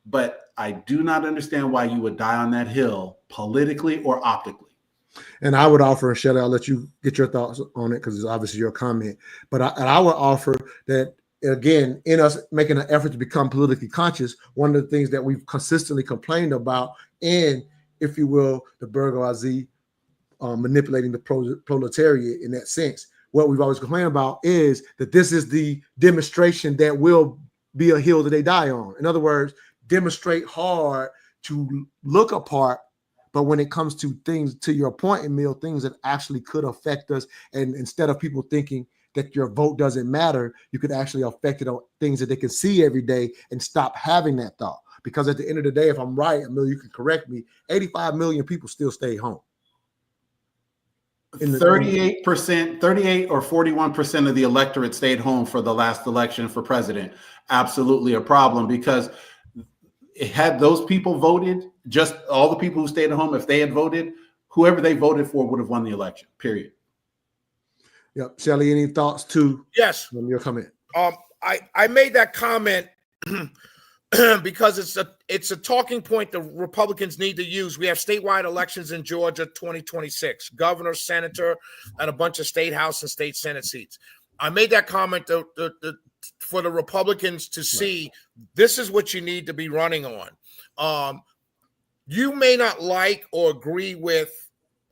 but I do not understand why you would die on that hill politically or optically. And I would offer, Shelley, I'll let you get your thoughts on it because it's obviously your comment. But I would offer that, again, in us making an effort to become politically conscious, one of the things that we've consistently complained about in, if you will, the bourgeoisie manipulating the proletariat in that sense, what we've always complained about is that this is the demonstration that will be a hill that they die on. In other words, demonstrate hard to look apart. But when it comes to things, to your point, Emil, things that actually could affect us, and instead of people thinking that your vote doesn't matter, you could actually affect it on things that they can see every day and stop having that thought. Because at the end of the day, if I'm right, Emil, you can correct me, 85 million people still stay home. 38%, 38 or 41% of the electorate stayed home for the last election for president. Absolutely a problem, because had those people voted, just all the people who stayed at home, if they had voted, whoever they voted for would have won the election, period. Yep. Shelley, any thoughts too? Yes. From your comment. I made that comment because it's a talking point the Republicans need to use. We have statewide elections in Georgia 2026, governor, senator, and a bunch of state house and state senate seats. I made that comment for the Republicans to see this is what you need to be running on. You may not like or agree with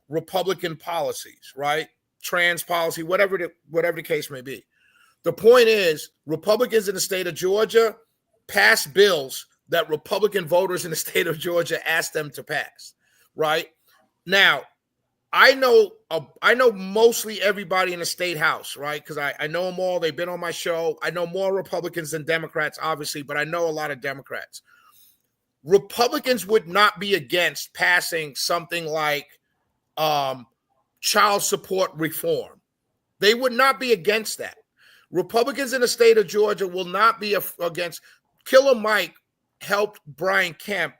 Republican policies, right? Trans policy, whatever the case may be. The point is, Republicans in the state of Georgia pass bills that Republican voters in the state of Georgia asked them to pass, right? Now, I know mostly everybody in the state house, right? Because I know them all. They've been on my show. I know more Republicans than Democrats, obviously, but I know a lot of Democrats. Republicans would not be against passing something like child support reform. They would not be against that. Republicans in the state of Georgia will not be against. Killer Mike helped Brian Kemp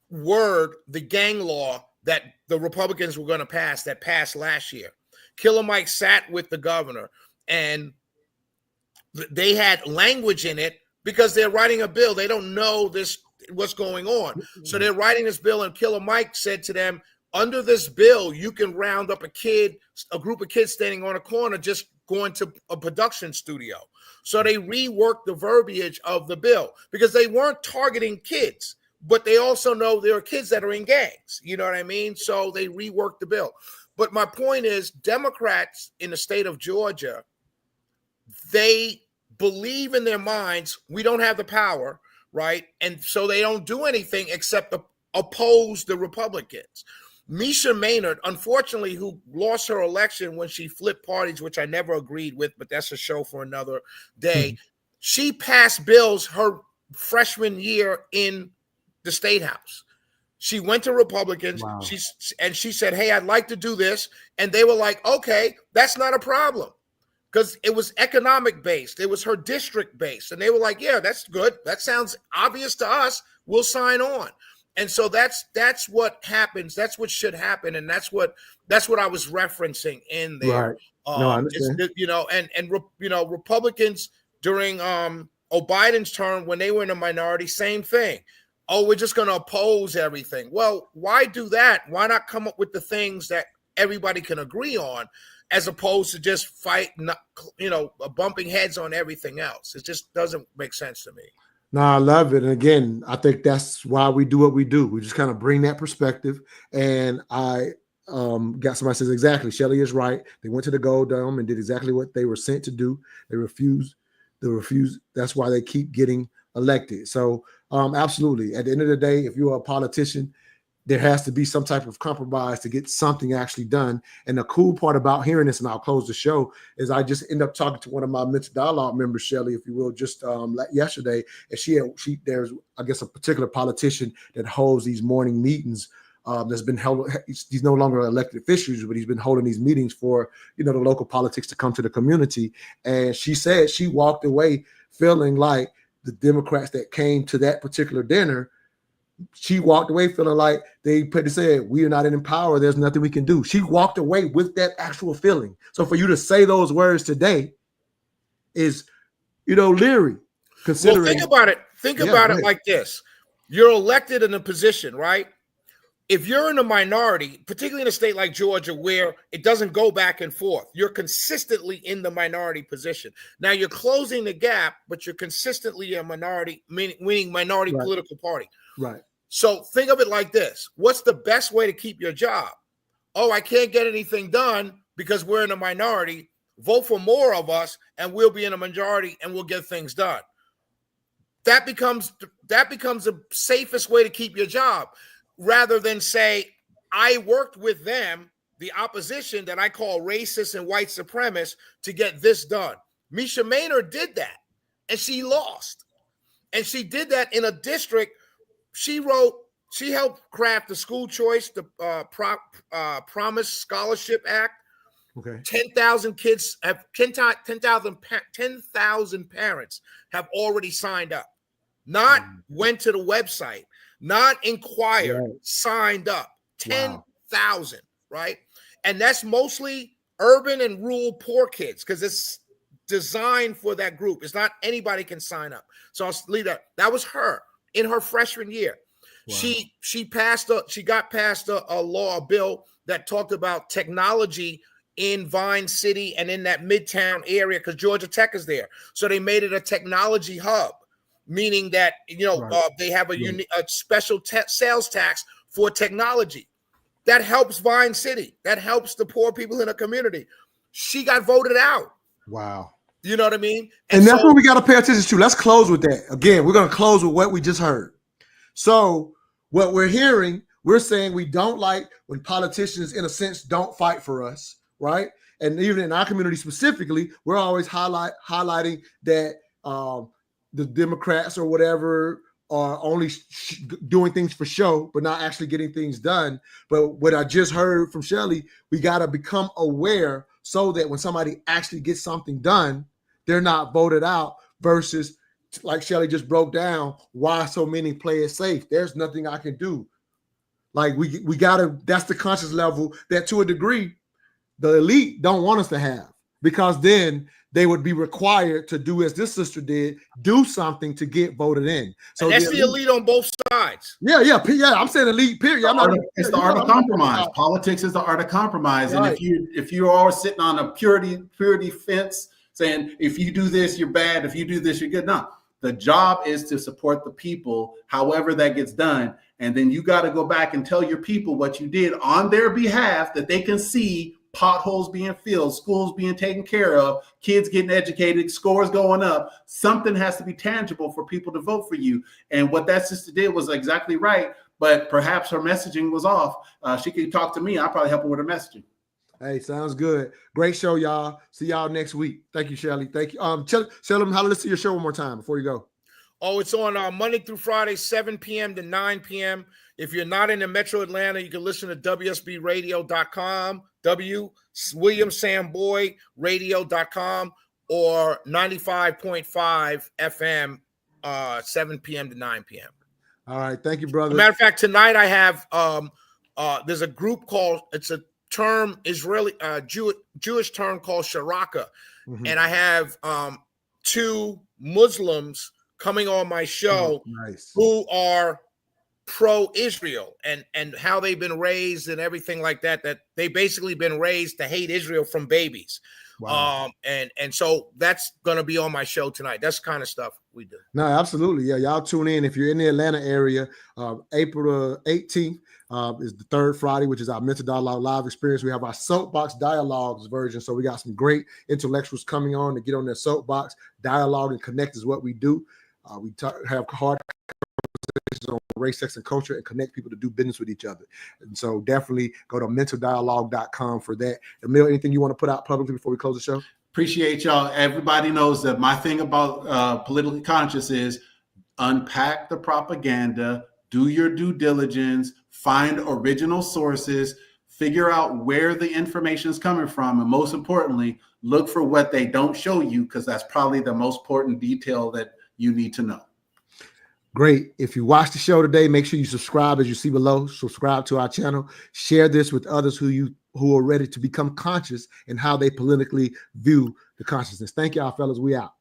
word the gang law that the Republicans were going to pass, that passed last year. Killer Mike sat with the governor, and they had language in it because they're writing a bill. They don't know what's going on. So they're writing this bill, and Killer Mike said to them, under this bill, you can round up a group of kids standing on a corner just going to a production studio. So they reworked the verbiage of the bill because they weren't targeting kids, but they also know there are kids that are in gangs. You know what I mean? So they reworked the bill. But my point is, Democrats in the state of Georgia, they believe in their minds, we don't have the power, right? And so they don't do anything except oppose the Republicans. Misha Maynard, unfortunately, who lost her election when she flipped parties, which I never agreed with, but that's a show for another day. She passed bills her freshman year in the state house. She went to Republicans. Wow. She said, hey, I'd like to do this. And they were like, okay, that's not a problem. Because it was economic based. It was her district based. And they were like, yeah, that's good. That sounds obvious to us. We'll sign on. And so that's what happens. That's what should happen, and that's what I was referencing in there. Right. No, I understand. And Republicans during Biden's term, when they were in a minority, same thing. Oh, we're just going to oppose everything. Well, why do that? Why not come up with the things that everybody can agree on, as opposed to just fighting, bumping heads on everything else? It just doesn't make sense to me. No, I love it. And again, I think that's why we do what we do. We just kind of bring that perspective. And I got somebody says, exactly, Shelley is right. They went to the Gold Dome and did exactly what they were sent to do. They refused. That's why they keep getting elected. So absolutely. At the end of the day, if you're a politician, there has to be some type of compromise to get something actually done. And the cool part about hearing this, and I'll close the show, is I just end up talking to one of my mental dialogue members, Shelley, if you will, just yesterday. And there's, I guess, a particular politician that holds these morning meetings that's been held. He's no longer elected officials, but he's been holding these meetings for, the local politics to come to the community. And she said she walked away feeling like the Democrats that came to that particular dinner, she walked away feeling like they said, we are not in power. There's nothing we can do. She walked away with that actual feeling. So for you to say those words today is, leery. Considering. Well, think about it. Think about it like this. You're elected in a position, right? If you're in a minority, particularly in a state like Georgia, where it doesn't go back and forth, you're consistently in the minority position. Now you're closing the gap, but you're consistently a minority, meaning minority political party. Right. So think of it like this. What's the best way to keep your job? Oh, I can't get anything done because we're in a minority. Vote for more of us and we'll be in a majority and we'll get things done. That becomes the safest way to keep your job, rather than say, I worked with them, the opposition that I call racist and white supremacists, to get this done. Misha Maynard did that and she lost. And she did that in a district. She helped craft the school choice, the Promise Scholarship Act. Okay. 10,000 kids have 10,000 parents have already signed up. Not went to the website, not inquired, signed up. 10,000, right? And that's mostly urban and rural poor kids, because it's designed for that group. It's not anybody can sign up. So I'll leave that. That was her in her freshman year. Wow. She got passed a bill that talked about technology in Vine City and in that Midtown area, because Georgia Tech is there. So they made it a technology hub, meaning that, they have a special sales tax for technology. That helps Vine City. That helps the poor people in the community. She got voted out. Wow. You know what I mean? And that's what we got to pay attention to. Let's close with that. Again, we're going to close with what we just heard. So what we're hearing, we're saying we don't like when politicians, in a sense, don't fight for us, right? And even in our community specifically, we're always highlighting that the Democrats or whatever are only doing things for show, but not actually getting things done. But what I just heard from Shelley, we got to become aware so that when somebody actually gets something done, they're not voted out, versus, like Shelley just broke down, why so many play it safe. There's nothing I can do. Like we got to, that's the conscious level that to a degree, the elite don't want us to have, because then they would be required to do as this sister did, do something to get voted in. So and that's the elite on both sides. Yeah. I'm saying elite, period. It's the art of compromise. Politics is the art of compromise. Right. And if you're always sitting on a purity fence saying, if you do this, you're bad. If you do this, you're good. No, the job is to support the people, however that gets done. And then you got to go back and tell your people what you did on their behalf, that they can see potholes being filled, schools being taken care of, kids getting educated, scores going up. Something has to be tangible for people to vote for you. And what that sister did was exactly right, but perhaps her messaging was off. She could talk to me. I'll probably help her with her messaging. Hey, sounds good. Great show, y'all. See y'all next week. Thank you, Shelley. Thank you. Tell them how to listen to your show one more time before you go. Oh, it's on Monday through Friday, 7 p.m. to 9 p.m. If you're not in the Metro Atlanta, you can listen to WSBRadio.com, WilliamSamboyRadio.com, or 95.5 FM, 7 p.m. to 9 p.m. All right. Thank you, brother. As a matter of fact, tonight I have, there's a group called, it's a term, Israeli, Jewish term called Sharaka. Mm-hmm. And I have 2 Muslims coming on my show who are pro-Israel and how they've been raised and everything like that they basically been raised to hate Israel from babies. Wow. And so that's going to be on my show tonight. That's the kind of stuff we do. No, absolutely. Yeah, y'all tune in. If you're in the Atlanta area, April 18th is the third Friday, which is our Mental Dialogue Live experience. We have our Soapbox Dialogues version. So we got some great intellectuals coming on to get on their soapbox. Dialogue and connect is what we do. We have hard conversations on race, sex, and culture, and connect people to do business with each other. And so definitely go to mentaldialogue.com for that. Emil, anything you want to put out publicly before we close the show? Appreciate y'all. Everybody knows that my thing about politically conscious is unpack the propaganda, do your due diligence, find original sources, figure out where the information is coming from, and most importantly, look for what they don't show you, because that's probably the most important detail that you need to know. Great. If you watch the show today, make sure you subscribe as you see below. Subscribe to our channel. Share this with others who are ready to become conscious in how they politically view the consciousness. Thank y'all, fellas. We out.